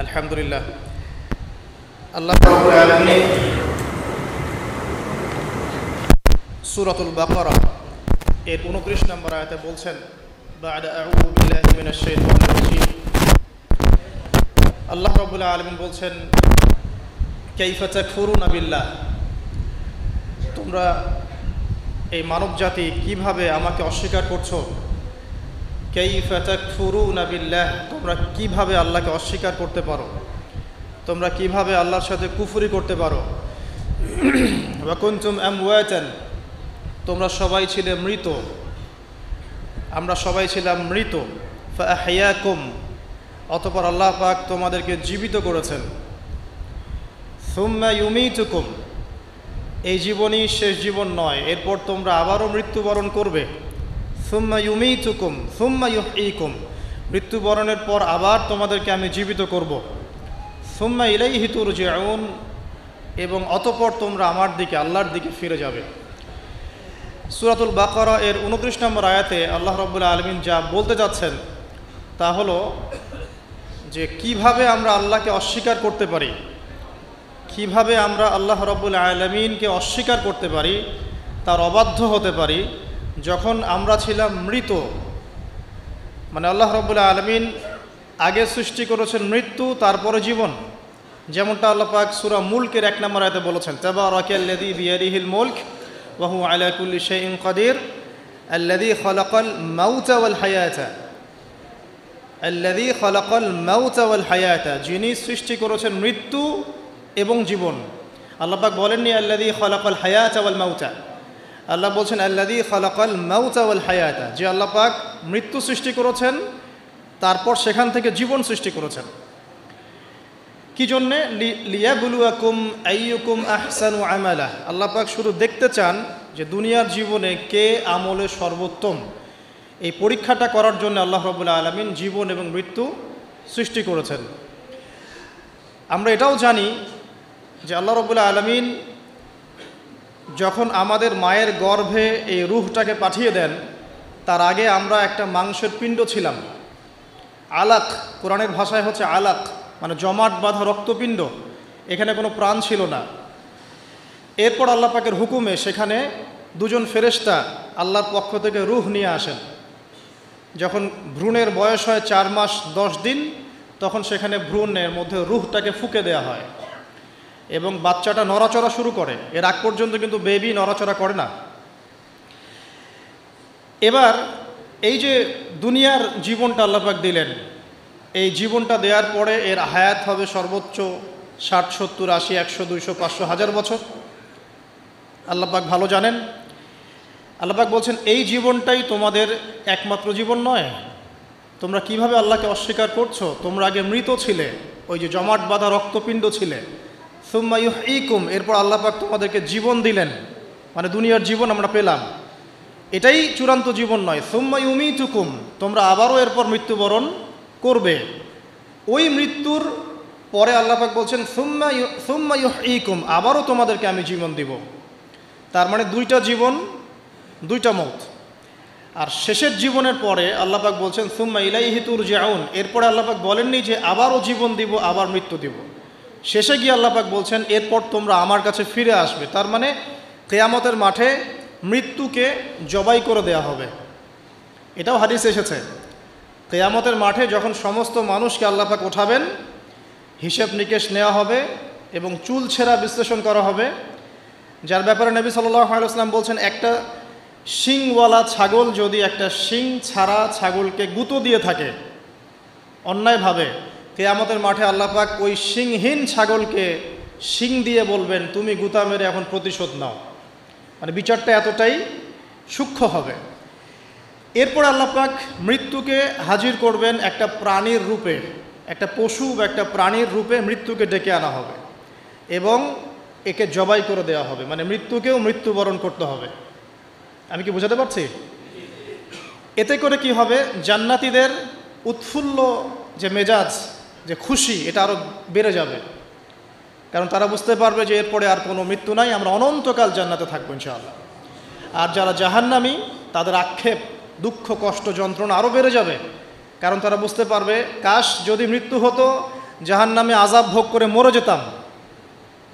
আলহামদুলিল্লাহ। আল্লাহ রাব্বুল আলামিন সূরাতুল বাকারা এর 29 নম্বর আয়াতে বলছেন, বা'দা আউযু বিল্লাহি মিনাশ শাইতানির রাজীম। আল্লাহ রাব্বুল আলামিন বলছেন, কাইফা তাকফুরুনা বিল্লাহ, তোমরা এই মানব জাতি কিভাবে আমাকে অস্বীকার করছো। কাইফা তাকফুরুনা বিল্লাহ, তোমরা কিভাবে আল্লাহকে অস্বীকার করতে পারো, তোমরা কিভাবে আল্লাহর সাথে কুফরি করতে পারো। ওয়া কুনতুম আমওয়াতান, তোমরা সবাই ছিলে মৃত, আমরা সবাই ছিলাম মৃত। ফাআহইয়াকুম, অতঃপর আল্লাহ পাক তোমাদেরকে জীবিত করেছেন। সুম্মা ইউমীতুকুম, এই জীবনই শেষ জীবন নয়, এরপর তোমরা আবারও মৃত্যুবরণ করবে। সুম্মা ইউমীতুকুম সুম্মা ইউহয়ীকুম, মৃত্যুবরণের পর আবার তোমাদেরকে আমি জীবিত করব। সুম্মা ইলাইহি তুরজাউন, এবং অতঃপর তোমরা আমার দিকে, আল্লাহর দিকে ফিরে যাবে। সূরাতুল বাকারা এর 29 নম্বর আয়াতে আল্লাহ রাব্বুল আলামিন যা বলতে যাচ্ছেন তা হলো যে কিভাবে আমরা আল্লাহকে অস্বীকার করতে পারি, কিভাবে আমরা আল্লাহ রাব্বুল আলামিনকে অস্বীকার করতে পারি, তার অবাধ্য হতে পারি যখন আমরা ছিলাম মৃত। মানে আল্লাহ রাব্বুল আলামিন আগে সৃষ্টি করেছেন মৃত্যু, তারপরে জীবন। যেমনটা আল্লাহ পাক সূরা মুলকের 1 নম্বর আয়াতে বলেছেন, তাবারাকাল্লাযী বিয়াদিহিল মুলক ওয়া হুয়া আলা কুল্লি শাইইন কাদির আল্লাযী খালাকাল মাউতা ওয়াল হায়াতা, আল্লাযী খালাকাল মাউতা ওয়াল হায়াতা, যিনি সৃষ্টি করেছেন মৃত্যু এবং জীবন। আল্লাহ পাক বলেননি আল্লাযী খালাকাল হায়াতা ওয়াল মাউতা, আল্লাহ বলছেন আল্লাযী খালাকাল মাউতা ওয়াল হায়াতা, যে আল্লাহ পাক মৃত্যু সৃষ্টি করেছেন, তারপর সেখান থেকে জীবন সৃষ্টি করেছেন। কি জন্যে? লিয়াবলুয়াকুম আইয়ুকুম আহসানু আমালা, আল্লাহ পাক শুধু দেখতে চান যে দুনিয়ার জীবনে কে আমলে সর্বোত্তম। এই পরীক্ষাটা করার জন্য আল্লাহ রাব্বুল আলামিন জীবন এবং মৃত্যু সৃষ্টি করেছেন। আমরা এটাও জানি যে আল্লাহ রাব্বুল আলামিন যখন আমাদের মায়ের গর্ভে এই রূহটাকে পাঠিয়ে দেন, তার আগে আমরা একটা মাংসের পিণ্ড ছিলাম, আলাক, কোরআনের ভাষায় হচ্ছে আলাক, মানে জমাট বাঁধা রক্তপিণ্ড, এখানে কোনো প্রাণ ছিল না। এরপর আল্লাহ পাকের হুকুমে সেখানে দুজন ফেরেশতা আল্লাহর পক্ষ থেকে রূহ নিয়ে আসেন। যখন ভ্রূণের বয়স হয় 4 মাস 10 দিন, তখন সেখানে ভ্রূণের মধ্যে রূহটাকে ফুঁকে দেওয়া হয় এবং বাচ্চাটা নড়াচড়া শুরু করে। এর আগ পর্যন্ত কিন্তু বেবি নড়াচড়া করে না। এবার এই যে দুনিয়ার জীবনটা আল্লাহ পাক দিলেন, এই জীবনটা দেওয়ার পরে এর হায়াত হবে সর্বোচ্চ 60, 70, 80, 100, 200, 500, 1000 বছর। আল্লাহ পাক ভালো জানেন। আল্লাহ পাক বলছেন এই জীবনটাই তোমাদের একমাত্র জীবন নয়। তোমরা কিভাবে আল্লাহকে অস্বীকার করছো? তোমরা আগে মৃত ছিলে, ওই যে জমাট বাঁধা রক্তপিণ্ড ছিলে। সুম্মা ইউহয়ীকুম, এরপর আল্লাহ পাক তোমাদেরকে জীবন দিলেন, মানে দুনিয়ার জীবন আমরা পেলাম। এটাই চূড়ান্ত জীবন নয়। সুম্মা ইউমীতুকুম, তোমরা আবারও এরপর মৃত্যুবরণ করবে। ওই মৃত্যুর পরে আল্লাহ পাক বলছেন সুম্মা ইউহয়ীকুম, আবারও তোমাদেরকে আমি জীবন দিব। তার মানে 2টা জীবন, 2টা মওত। আর শেষের জীবনের পরে আল্লাহ পাক বলছেন সুম্মা ইলাইহি তুরজাউন, এরপরে আল্লাহ পাক বলেননি যে আবারও জীবন দিব, আবার মৃত্যু দিব। শেষে গিয়ে আল্লাহ পাক বলছেন এরপর তোমরা আমার কাছে ফিরে আসবে। তার মানে কিয়ামতের মাঠে মৃত্যুকে জবাই করে দেয়া হবে। এটাও হাদিসে এসেছে, কিয়ামতের মাঠে যখন সমস্ত মানুষকে আল্লাহ পাক ওঠাবেন, হিসেব নিকেশ নেওয়া হবে এবং চুল ছেঁড়া বিশ্লেষণ করা হবে। যার ব্যাপারে নবী সাল্লাল্লাহু আলাইহি ওয়াসাল্লাম বলছেন, একটা শিংওয়ালা ছাগল যদি একটা শিং ছাড়া ছাগলকে গুঁতো দিয়ে থাকে অন্যায়ভাবে, কিয়ামতের মাঠে আল্লাহ পাক ওই শিংহীন ছাগলকে শিং দিয়ে বলবেন তুমি গুঁতা মেরে এখন প্রতিশোধ নাও। মানে বিচারটা এতটাই সূক্ষ্ম হবে। এরপর আল্লাহ পাক মৃত্যুকে হাজির করবেন একটা প্রাণীর রূপে, একটা পশু বা একটা প্রাণীর রূপে মৃত্যুকে ডেকে আনা হবে এবং একে জবাই করে দেওয়া হবে। মানে মৃত্যুকেও মৃত্যুবরণ করতে হবে। আমি কি বোঝাতে পারছি? এতে করে কি হবে? জান্নাতীদের উৎফুল্ল যে মেজাজ, যে খুশি, এটা আরও বেড়ে যাবে। কারণ তারা বুঝতে পারবে যে এরপরে আর কোনো মৃত্যু নাই, আমরা অনন্তকাল জান্নাতে থাকবো ইনশাআল্লাহ। আর যারা জাহান্নামী, তাদের আক্ষেপ, দুঃখ, কষ্ট, যন্ত্রণা আরও বেড়ে যাবে। কারণ তারা বুঝতে পারবে কাশ যদি মৃত্যু হতো জাহান্নামে আযাব ভোগ করে মরে যেতাম,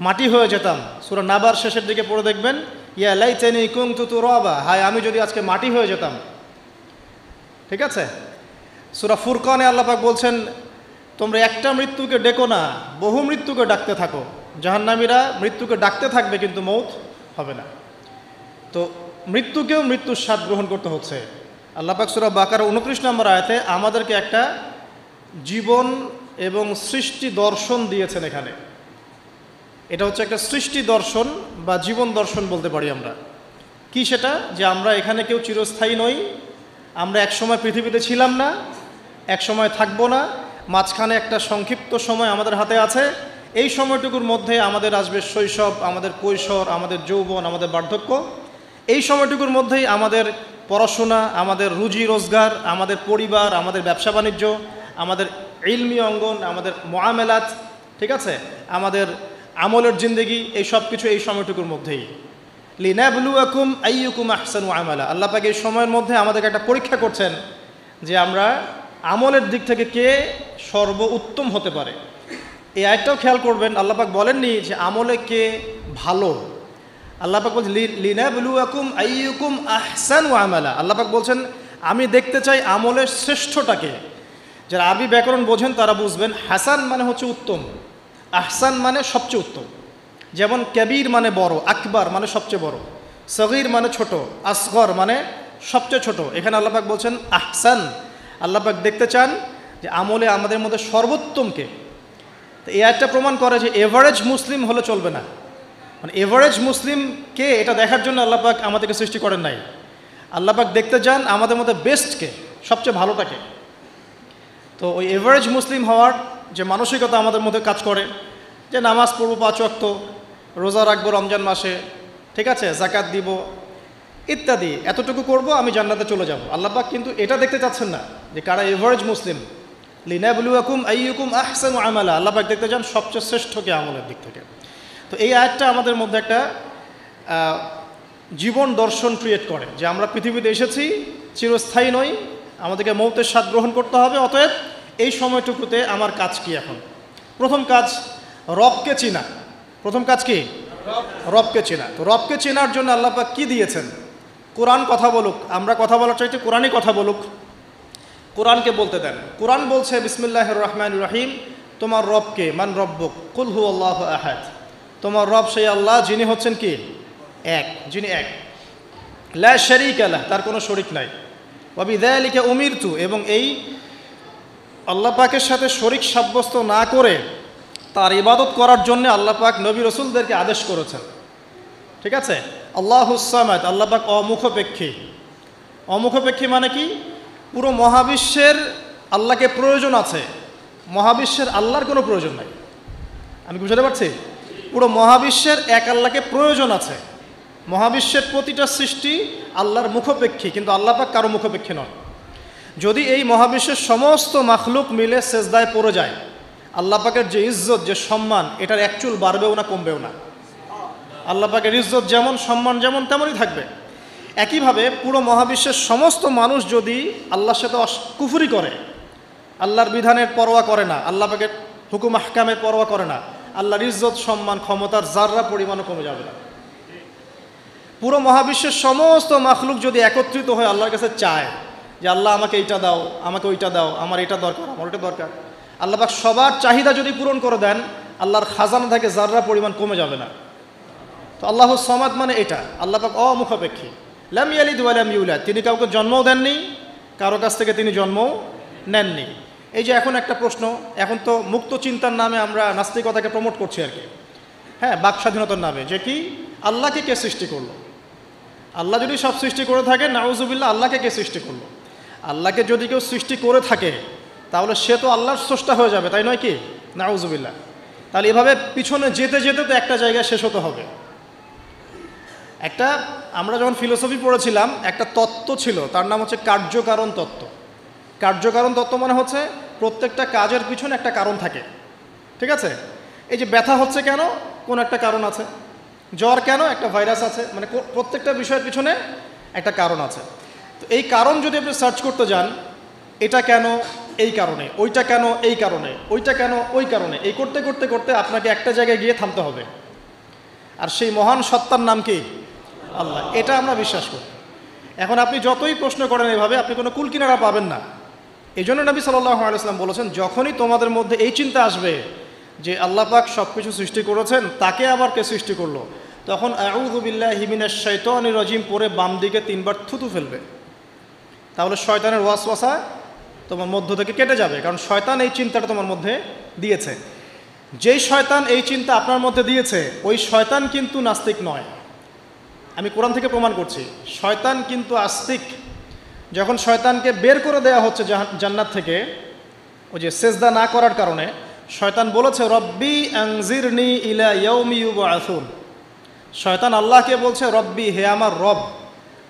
মাটি হয়ে যেতাম। সূরা নাবার শেষের দিকে পড়ে দেখবেন, ইয়া লাইতানি কুনতু তুরাবা, হায় আমি যদি আজকে মাটি হয়ে যেতাম। ঠিক আছে, সূরা ফুরকানে আল্লাহ পাক বলছেন, তোমরা একটা মৃত্যুকে ডেকো না, বহু মৃত্যুকে ডাকতে থাকো। জাহান্নামীরা মৃত্যুকে ডাকতে থাকবে কিন্তু মৌত হবে না। তো মৃত্যুকেও মৃত্যুর স্বাদ গ্রহণ করতে হচ্ছে। আল্লাহ পাক সূরা বাকারা 29 নম্বর আয়াতে আমাদেরকে একটা জীবন এবং সৃষ্টি দর্শন দিয়েছেন। এখানে এটা হচ্ছে একটা সৃষ্টি দর্শন বা জীবন দর্শন বলতে পারি আমরা। কি সেটা? যে আমরা এখানে কেউ চিরস্থায়ী নই, আমরা একসময় পৃথিবীতে ছিলাম না, একসময় থাকবো না, মাঝখানে একটা সংক্ষিপ্ত সময় আমাদের হাতে আছে। এই সময়টুকুর মধ্যে আমাদের আসবে শৈশব, আমাদের কৈশোর, আমাদের যৌবন, আমাদের বার্ধক্য। এই সময়টুকুর মধ্যেই আমাদের পড়াশোনা, আমাদের রুজি রোজগার, আমাদের পরিবার, আমাদের ব্যবসা বাণিজ্য, আমাদের ইলমি অঙ্গন, আমাদের মুআমালাত, ঠিক আছে, আমাদের আমলের জিন্দেগি, এই সব কিছু এই সময়টুকুর মধ্যেই। লিনাবলুয়াকুম আইয়ুকুম আহসানু আমালা, আল্লাহ পাক এই সময়ের মধ্যে আমাদেরকে একটা পরীক্ষা করছেন যে আমরা আমলের দিক থেকে কে সর্ব উত্তম হতে পারে। এই আয়াতটাও খেয়াল করবেন, আল্লাহ পাক বলেননি যে আমলে কে ভালো, আল্লাহ পাক বলছেন লিনাবলুয়াকুম আইয়ুকুম আহসানু আমালা। আল্লাহ পাক বলছেন আমি দেখতে চাই আমলের শ্রেষ্ঠটাকে। যারা আরবি ব্যাকরণ বোঝেন তারা বুঝবেন, হাসান মানে হচ্ছে উত্তম, আহসান মানে সবচেয়ে উত্তম। যেমন কবির মানে বড়, আকবার মানে সবচেয়ে বড়, সগীর মানে ছোট, আসগর মানে সবচেয়ে ছোট। এখানে আল্লাহ পাক বলছেন আহসান, আল্লাহ পাক দেখতে চান যে আমলে আমাদের মধ্যে সর্বোত্তমকে। তো এই আয়াতটা প্রমাণ করে যে এভারেজ মুসলিম হলে চলবে না। মানে এভারেজ মুসলিম কে এটা দেখার জন্য আল্লাহ পাক আমাদেরকে সৃষ্টি করেন নাই। আল্লাহ পাক দেখতে চান আমাদের মধ্যে বেস্টকে, সবচেয়ে ভালোটাকে। তো ওই এভারেজ মুসলিম হওয়ার যে মানসিকতা আমাদের মধ্যে কাজ করে, যে নামাজ পড়বো 5 ওয়াক্ত, রোজা রাখবো রমজান মাসে, ঠিক আছে, যাকাত দিব ইত্যাদি, এতটুকু করব আমি জান্নাতে চলে যাব। আল্লাহ পাক কিন্তু এটা দেখতে চাচ্ছেন না যে কারা এভারেজ মুসলিম। লিনাবলুয়াকুম আইয়ুকুম আহসানু আমালা, আল্লাহ পাক দেখতে চান সবচেয়ে শ্রেষ্ঠকে আমলের দিক থেকে। তো এই আয়াতটা আমাদের মধ্যে একটা জীবন দর্শন ক্রিয়েট করে যে আমরা পৃথিবীতে এসেছি, চিরস্থায়ী নই, আমাদেরকে মৌতের স্বাদ গ্রহণ করতে হবে। অতএব এই সময়টুকুতে আমার কাজ কি? এখন প্রথম কাজ রবকে চিনা। প্রথম কাজ কি? রবকে চেনা। তো রবকে চেনার জন্য আল্লাহ পাক কি দিয়েছেন? কোরআন কথা বলুক, আমরা কথা বলার চাইতে কোরআনই কথা বলুক, কোরআনকে বলতে দেন। কোরআন বলছে বিসমিল্লাহির রহমানির রহিম, তোমার রবকে, মান রব্বুক, কুল হুয়াল্লাহু আহাদ, তোমার রব সেই আল্লাহ যিনি হচ্ছেন কি? এক, যিনি এক, লা শারীকা লাহ, তার কোনো শরীক নাই, ওয়া বিযালিকা উমিরতু, এবং এই আল্লাহ পাকের সাথে শরীক সাব্যস্ত না করে তার ইবাদত করার জন্য আল্লাহ পাক নবী রসুলদেরকে আদেশ করেছেন। ঠিক আছে, আল্লাহুস সামাদ, আল্লাহ পাক অমুখপেক্ষী। অমুখপেক্ষী মানে কি? পুরো মহাবিশ্বের আল্লাহকে প্রয়োজন আছে, মহাবিশ্বের আল্লাহর কোনো প্রয়োজন নাই। আমি কি বুঝতে পারছি? পুরো মহাবিশ্বের এক আল্লাহকে প্রয়োজন আছে। মহাবিশ্বের প্রতিটা সৃষ্টি আল্লাহর মুখপেক্ষী, কিন্তু আল্লাহ পাক কারো মুখপেক্ষী নন। যদি এই মহাবিশ্বের সমস্ত মাখলুক মিলে সেজদায় পড়ে যায়, আল্লাহ পাকের যে ইজ্জত, যে সম্মান, এটার এক চুল বাড়বেও না কমবেও না। আল্লাহ পাকের ইজ্জত যেমন, সম্মান যেমন, তেমনই থাকবে। একইভাবে পুরো মহাবিশ্বের সমস্ত মানুষ যদি আল্লাহর সাথে কুফরি করে, আল্লাহর বিধানের পরোয়া করে না, আল্লাহ পাকের হুকুম আহকামের পরোয়া করে না, আল্লাহর ইজ্জত, সম্মান, ক্ষমতার যাররা পরিমাণও কমে যাবে না। পুরো মহাবিশ্বের সমস্ত মাখলুক যদি একত্রিত হয়ে আল্লাহর কাছে চায় যে আল্লাহ আমাকে এইটা দাও, আমাকে ওইটা দাও, আমার এটা দরকার, আমার ওইটা দরকার, আল্লাহ পাক সবার চাহিদা যদি পূরণ করে দেন, আল্লাহর খাজানা থেকে যাররা পরিমাণ কমে যাবে না। তো আল্লাহুস সামাদ মানে এটা, আল্লাহ পাক অমুখাপেক্ষী। লাম ইয়ালিদ ওয়া লাম ইউলাদ, তিনি কাউকে জন্মও দেননি, কারো কাছ থেকে তিনি জন্মও নেননি। এই যে এখন একটা প্রশ্ন, এখন তো মুক্ত চিন্তার নামে আমরা নাস্তিকতাকে প্রমোট করছি আর কি, হ্যাঁ, বাক স্বাধীনতার নামে, যে কি আল্লাহকে কে সৃষ্টি করলো? আল্লাহ যদি সব সৃষ্টি করে থাকে, নাউজুবিল্লাহ, আল্লাহকে কে সৃষ্টি করলো? আল্লাহকে যদি কেউ সৃষ্টি করে থাকে তাহলে সে তো আল্লাহর স্রষ্টা হয়ে যাবে, তাই নয় কি? নাউজুবিল্লাহ। তাহলে এভাবে পিছনে যেতে যেতে তো একটা জায়গায় শেষ হতে হবে। একটা আমরা যখন ফিলোসফি পড়েছিলাম, একটা তত্ত্ব ছিল, তার নাম হচ্ছে কার্যকারণ তত্ত্ব। কার্যকারণ তত্ত্ব মানে হচ্ছে প্রত্যেকটা কাজের পিছনে একটা কারণ থাকে। ঠিক আছে, এই যে ব্যথা হচ্ছে কেন? কোন একটা কারণ আছে। জ্বর কেন? একটা ভাইরাস আছে। মানে প্রত্যেকটা বিষয়ের পিছনে একটা কারণ আছে। তো এই কারণ যদি আপনি সার্চ করতে যান, এটা কেন, এই কারণে, ওইটা কেন এই কারণে, ওইটা কেন ওই কারণে, এই করতে করতে করতে আপনাকে একটা জায়গায় গিয়ে থামতে হবে। আর সেই মহান সত্তার নাম কি? আল্লাহ। এটা আমরা বিশ্বাস করি। এখন আপনি যতই প্রশ্ন করেন এভাবে, আপনি কোনো কুল কিনারা পাবেন না। এই জন্য নবী সাল্লাল্লাহু আলাইহি ওয়াসাল্লাম বলেছেন, যখনই তোমাদের মধ্যে এই চিন্তা আসবে যে আল্লাহ পাক সব কিছু সৃষ্টি করেছেন, তাকে আবার কে সৃষ্টি করলো, তখন আউযু বিল্লাহি মিনাশ শাইতানির রাজিম পরে বাম দিকে 3 বার থুতু ফেলবে। তাহলে শয়তানের ওয়াসওয়াসা তোমার মধ্য থেকে কেটে যাবে, কারণ শয়তান এই চিন্তাটা তোমার মধ্যে দিয়েছে। যেই শয়তান এই চিন্তা আপনার মধ্যে দিয়েছে, ওই শয়তান কিন্তু নাস্তিক নয়। আমি কোরআন থেকে প্রমাণ করছি, শয়তান কিন্তু আস্তিক। যখন শয়তানকে বের করে দেওয়া হচ্ছে জান্নাত থেকে, ওই যে সেজদা না করার কারণে, শয়তান বলেছে রব্বি আনজিরনি ইলা ইয়াউমি ইউবআসুন। শয়তান আল্লাহকে বলছে রব্বি, হে আমার রব,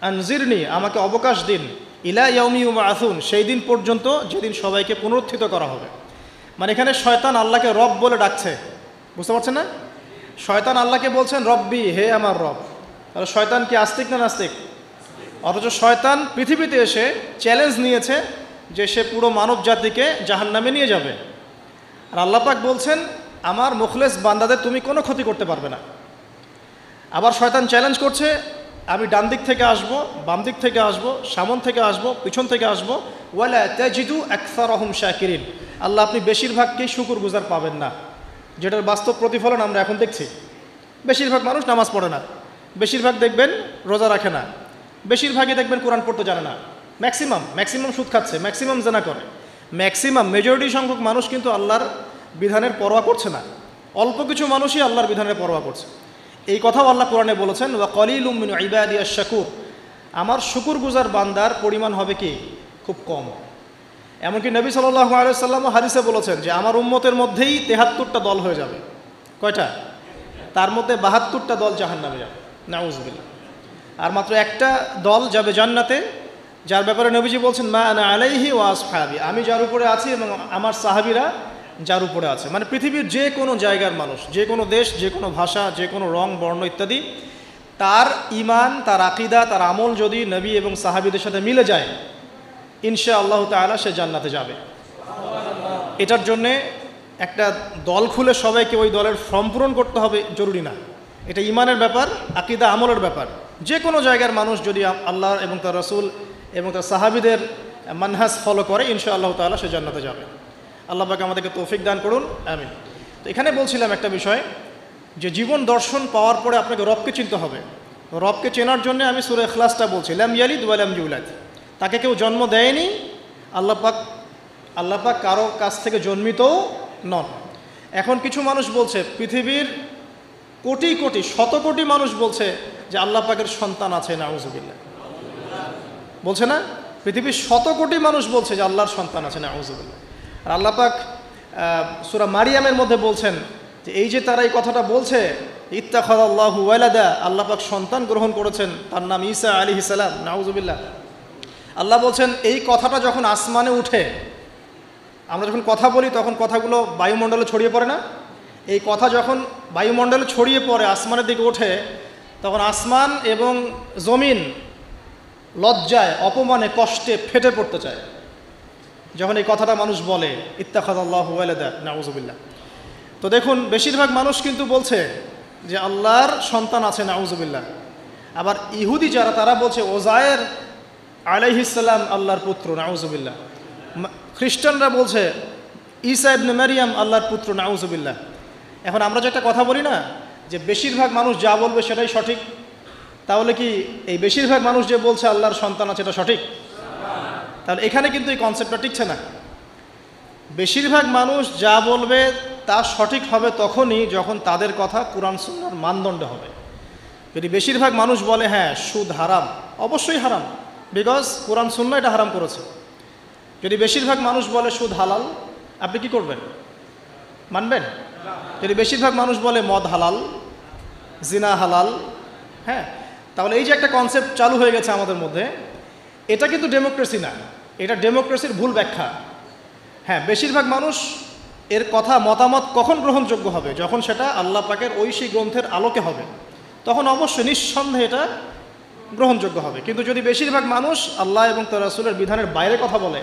আনজিরনি, আমাকে অবকাশ দিন, ইলা ইয়াউমি ইউবআসুন, সেই দিন পর্যন্ত যেদিন সবাইকে পুনরুত্থিত করা হবে। মানে এখানে শয়তান আল্লাহকে রব বলে ডাকছে, বুঝতে পারছেন না? শয়তান আল্লাহকে বলছেন রব্বি, হে আমার রব। তাহলে শয়তান কি আস্তিক না নাস্তিক? অথচ শয়তান পৃথিবীতে এসে চ্যালেঞ্জ নিয়েছে যে সে পুরো মানব জাতিকে জাহান্নামে নিয়ে যাবে। আর আল্লাহ পাক বলছেন আমার মুখলেস বান্দাদের তুমি কোনো ক্ষতি করতে পারবে না। আবার শয়তান চ্যালেঞ্জ করছে, আমি ডান দিক থেকে আসবো, বাম দিক থেকে আসবো, সামন থেকে আসবো, পিছন থেকে আসবো, ওয়ালা তাজিদু আকসারহুম শাকিরিন। আল্লাহ, আপনি বেশিরভাগকেই শুকরগুজার পাবেন না, যেটার বাস্তব প্রতিফলন আমরা এখন দেখছি। বেশিরভাগ মানুষ নামাজ পড়ে না, বেশিরভাগ দেখবেন রোজা রাখে না, বেশিরভাগই দেখবেন কোরআন পড়তে জানে না, ম্যাক্সিমাম সুদ খাচ্ছে, ম্যাক্সিমাম জেনা করে, মেজরিটি সংখ্যক মানুষ কিন্তু আল্লাহর বিধানের পরোয়া করছে না। অল্প কিছু মানুষই আল্লাহর বিধানের পরোয়া করছে। এই কথাও আল্লাহ কোরআনে বলেছেন, ওয়া কলিলুম মিন ইবাদিয়াশ শাকুর, আমার শুকরগুজার বান্দার পরিমাণ হবে কি? খুব কম। এমনকি নবী সাল্লাল্লাহু আলাইহি ওয়াসাল্লাম হাদিসে বলেছেন যে আমার উম্মতের মধ্যেই 73টা দল হয়ে যাবে। কয়টা? তার মধ্যে 72টা দল জাহান্নামে যাবে, নাউযুবিল্লাহ। আর মাত্র একটা দল যাবে জান্নাতে, যার ব্যাপারে নবীজি বলছেন মা আনা আলাইহি ওয়া আসহাবি, আমি যার উপরে আছি এবং আমার সাহাবীরা যার উপরে আছে। মানে পৃথিবীর যে কোনো জায়গার মানুষ, যে কোনো দেশ, যে কোনো ভাষা, যে কোনো রং বর্ণ ইত্যাদি, তার ঈমান, তার আকীদা, তার আমল যদি নবী এবং সাহাবীদের সাথে মিলে যায়, ইনশাআল্লাহ তাআলা সে জান্নাতে যাবে। এটার জন্যে একটা দল খুলে সবাইকে ওই দলের ফর্ম পূরণ করতে হবে জরুরি না। এটা ঈমানের ব্যাপার, আকীদা আমলের ব্যাপার। যে কোনো জায়গার মানুষ যদি আল্লাহ এবং তার রাসূল এবং তার সাহাবীদের মানহাজ ফলো করে, ইনশাআল্লাহ তাআলা সে জান্নাতে যাবে। আল্লাহ পাক আমাদেরকে তৌফিক দান করুন, আমিন। তো এখানে বলছিলাম একটা বিষয়, যে জীবন দর্শন পাওয়ার পরে আপনাকে রবকে চিনতে হবে। রবকে চেনার জন্য আমি সূরা ইখলাসটা বলছি, লাম ইয়ালিদ ওয়া লাম ইউলাদ, তাকে কেউ জন্ম দেয়নি, আল্লাহ পাক কারো কাছ থেকে জন্মিতও নন। এখন কিছু মানুষ বলছে, পৃথিবীর কোটি কোটি শত কোটি মানুষ বলছে যে আল্লাহ পাকের সন্তান আছে, নাউযুবিল্লাহ, বলছে না? পৃথিবীর শত কোটি মানুষ বলছে যে আল্লাহর সন্তান আছে, নাউযুবিল্লাহ। আর আল্লাহ পাক সূরা মারিয়ামের মধ্যে বলছেন যে এই যে তারা এই কথাটা বলছে, ইত্তাখাযাল্লাহু ওয়ালাদা, আল্লাহ পাক সন্তান গ্রহণ করেছেন, তার নাম ঈসা আলাইহিস সালাম, নাউযুবিল্লাহ। আল্লাহ বলছেন এই কথাটা যখন আসমানে উঠে, আমরা যখন কথা বলি তখন কথাগুলো বায়ুমণ্ডলে ছড়িয়ে পড়ে না? এই কথা যখন বায়ুমণ্ডলে ছড়িয়ে পড়ে, আসমানের দিকে ওঠে, তখন আসমান এবং জমিন লজ্জায়, অপমানে, কষ্টে ফেটে পড়তে চায় যখন এই কথাটা মানুষ বলে, ইত্তাখাযাল্লাহু ওয়ালাদা, নাউযুবিল্লাহ। তো দেখুন, বেশিরভাগ মানুষ কিন্তু বলছে যে আল্লাহর সন্তান আছে, নাউযুবিল্লাহ। আবার ইহুদি যারা, তারা বলছে ওজায়ের আলাইহিস সালাম আল্লাহর পুত্র, নাউযুবিল্লাহ। খ্রিস্টানরা বলছে ঈসা ইবনে মারিয়াম আল্লাহর পুত্র, নাউযুবিল্লাহ। এখন আমরা যে একটা কথা বলি না, যে বেশিরভাগ মানুষ যা বলবে সেটাই সঠিক, তাহলে কি এই বেশিরভাগ মানুষ যে বলছে আল্লাহর সন্তান আছে এটা সঠিক? তাহলে এখানে কিন্তু এই কনসেপ্টটা টিকছে না। বেশিরভাগ মানুষ যা বলবে তা সঠিক হবে তখনই যখন তাদের কথা কুরআন সুন্নাহর মানদণ্ডে হবে। যদি বেশিরভাগ মানুষ বলে হ্যাঁ সুদ হারাম, অবশ্যই হারাম, বিকজ কুরআন সুন্নাহ এটা হারাম করেছে। যদি বেশিরভাগ মানুষ বলে সুদ হালাল, আপনি কি করবেন? মানবেন? যদি বেশিরভাগ মানুষ বলে মদ হালাল, জিনা হালাল, হ্যাঁ, তাহলে এই যে একটা কনসেপ্ট চালু হয়ে গেছে আমাদের মধ্যে, এটা কিন্তু ডেমোক্রেসি না, এটা ডেমোক্রেসির ভুল ব্যাখ্যা। হ্যাঁ, বেশিরভাগ মানুষ এর কথা মতামত কখন গ্রহণযোগ্য হবে? যখন সেটা আল্লাহ পাকের ঐশী গ্রন্থের আলোকে হবে, তখন অবশ্যই নিঃসন্দেহে এটা গ্রহণযোগ্য হবে। কিন্তু যদি বেশিরভাগ মানুষ আল্লাহ এবং তার রাসূলের বিধানের বাইরে কথা বলে,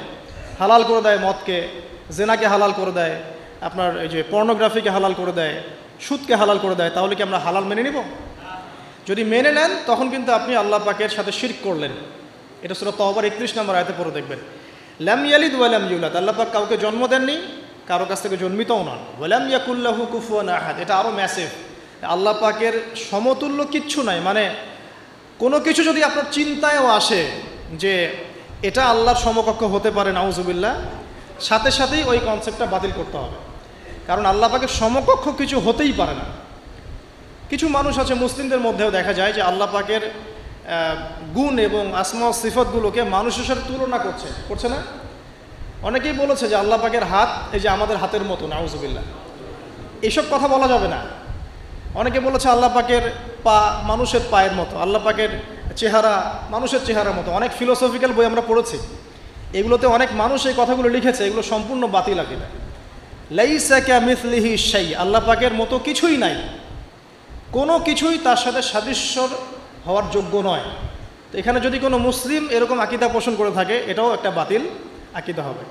হালাল করে দেয় মদকে, জেনাকে হালাল করে দেয়, আপনার এই যে পর্নোগ্রাফিকে হালাল করে দেয়, সুদকে হালাল করে দেয়, তাহলে কি আমরা হালাল মেনে নিব? যদি মেনে নেন তখন কিন্তু আপনি আল্লাহ পাকের সাথে শিরক করলেন। এটা সূরা তাওবার 31 নম্বর আয়াতে পড়ে দেখবেন। লাম ইয়ালিদ ওয়া লাম ইউলাদ, আল্লাহ পাক কাউকে জন্ম দেননি, কারো কাছ থেকে জন্মিতও নন। ওয়া লাম ইয়াকুল লাহু কুফুয়ান আহাদ, এটা আরও ম্যাসিভ। আল্লাহ পাকের সমতুল্য কিচ্ছু নাই। মানে কোনো কিছু যদি আপনার চিন্তায়ও আসে যে এটা আল্লাহর সমকক্ষ হতে পারে, নাউজুবিল্লাহ, সাথে সাথেই ওই কনসেপ্টটা বাতিল করতে হবে। কারণ আল্লাহ পাকের সমকক্ষ কিছু হতেই পারে না। কিছু মানুষ আছে মুসলিমদের মধ্যেও দেখা যায় যে আল্লাহ পাকের গুণ এবং আসমা ও সিফতগুলোকে মানুষের সাথে তুলনা করছে না? অনেকেই বলেছে যে আল্লাহ পাকের হাত এই যে আমাদের হাতের মতো, নাউজুবিল্লাহ, এইসব কথা বলা যাবে না। অনেকে বলেছে আল্লাহ পাকের পা মানুষের পায়ের মতো, আল্লাহ পাকের চেহারা মানুষের চেহারার মতো। অনেক ফিলোসফিক্যাল বই আমরা পড়েছি, এগুলোতে অনেক মানুষ এই কথাগুলো লিখেছে, এগুলো সম্পূর্ণ বাতিল আকিদা। লাইসা কামিসলিহি শাই, আল্লাহ পাকের মতো কিছুই নাই, কোনো কিছুই তার সাথে সাদৃশ্যর হওয়ার যোগ্য নয়। তো এখানে যদি কোনো মুসলিম এরকম আকিদা পোষণ করে থাকে, এটাও একটা বাতিল আকিদা হবে।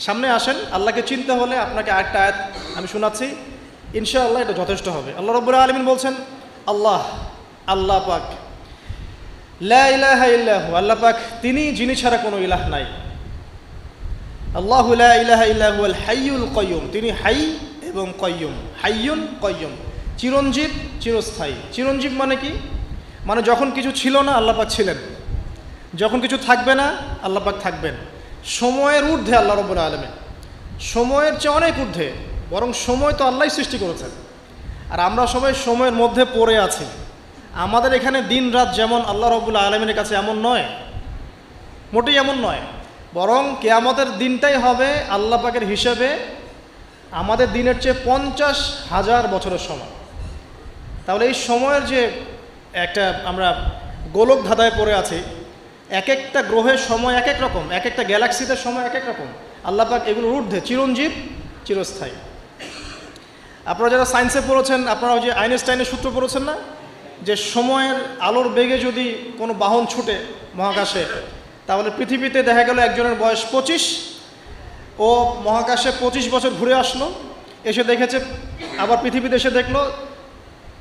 সামনে আসেন, আল্লাহকে চিনতে হলে আপনাকে আরেকটা আয়াত আমি শোনাচ্ছি, ইনশাআল্লাহ এটা যথেষ্ট হবে। আল্লাহ রাব্বুল আলামিন বলছেন, আল্লাহ পাক, লা ইলাহা ইল্লাহু, আল্লাহ পাক তিনি যিনি ছাড়া কোনো ইলাহ নাই। আল্লাহু লা ইলাহা ইল্লা হুয়াল হাইয়ুল কাইয়ুম, তিনি হাই এবং কাইয়ুম, হাইয়ুন কাইয়ুম, চিরঞ্জীব চিরস্থায়ী। চিরঞ্জীব মানে কি? মানে যখন কিছু ছিল না আল্লাহ পাক ছিলেন, যখন কিছু থাকবে না আল্লাহ পাক থাকবেন। সময়ের ঊর্ধ্বে আল্লাহ রাব্বুল আলামিন, সময়ের চেয়ে অনেক ঊর্ধ্বে, বরং সময় তো আল্লাহই সৃষ্টি করেছেন, আর আমরা সবাই সময়ের মধ্যে পড়ে আছি। আমাদের এখানে দিন রাত যেমন আল্লাহ রাব্বুল আলামিনের কাছে এমন নয়, মোটেই এমন নয়, বরং কিয়ামতের দিনটাই হবে আল্লাহ পাকের হিসেবে আমাদের দিনের চেয়ে 50,000 বছরের সময়। তাহলে এই সময়ের যে একটা আমরা গোলক ধাঁধায় পড়ে আছি, এক একটা গ্রহের সময় এক এক রকম, এক একটা গ্যালাক্সিতে সময় এক এক রকম। আল্লাহ পাক এগুলোর ঊর্ধ্বে, চিরঞ্জীব চিরস্থায়ী। আপনারা যারা সায়েন্সে পড়েছেন, আপনারা ওই যে আইনস্টাইনের সূত্র পড়েছেন না, যে সময়ের আলোর বেগে যদি কোনো বাহন ছুটে মহাকাশে, তাহলে পৃথিবীতে দেখা গেল একজনের বয়স 25, ও মহাকাশে 25 বছর ঘুরে আসলো, এসে দেখেছে, আবার পৃথিবীতে এসে দেখলো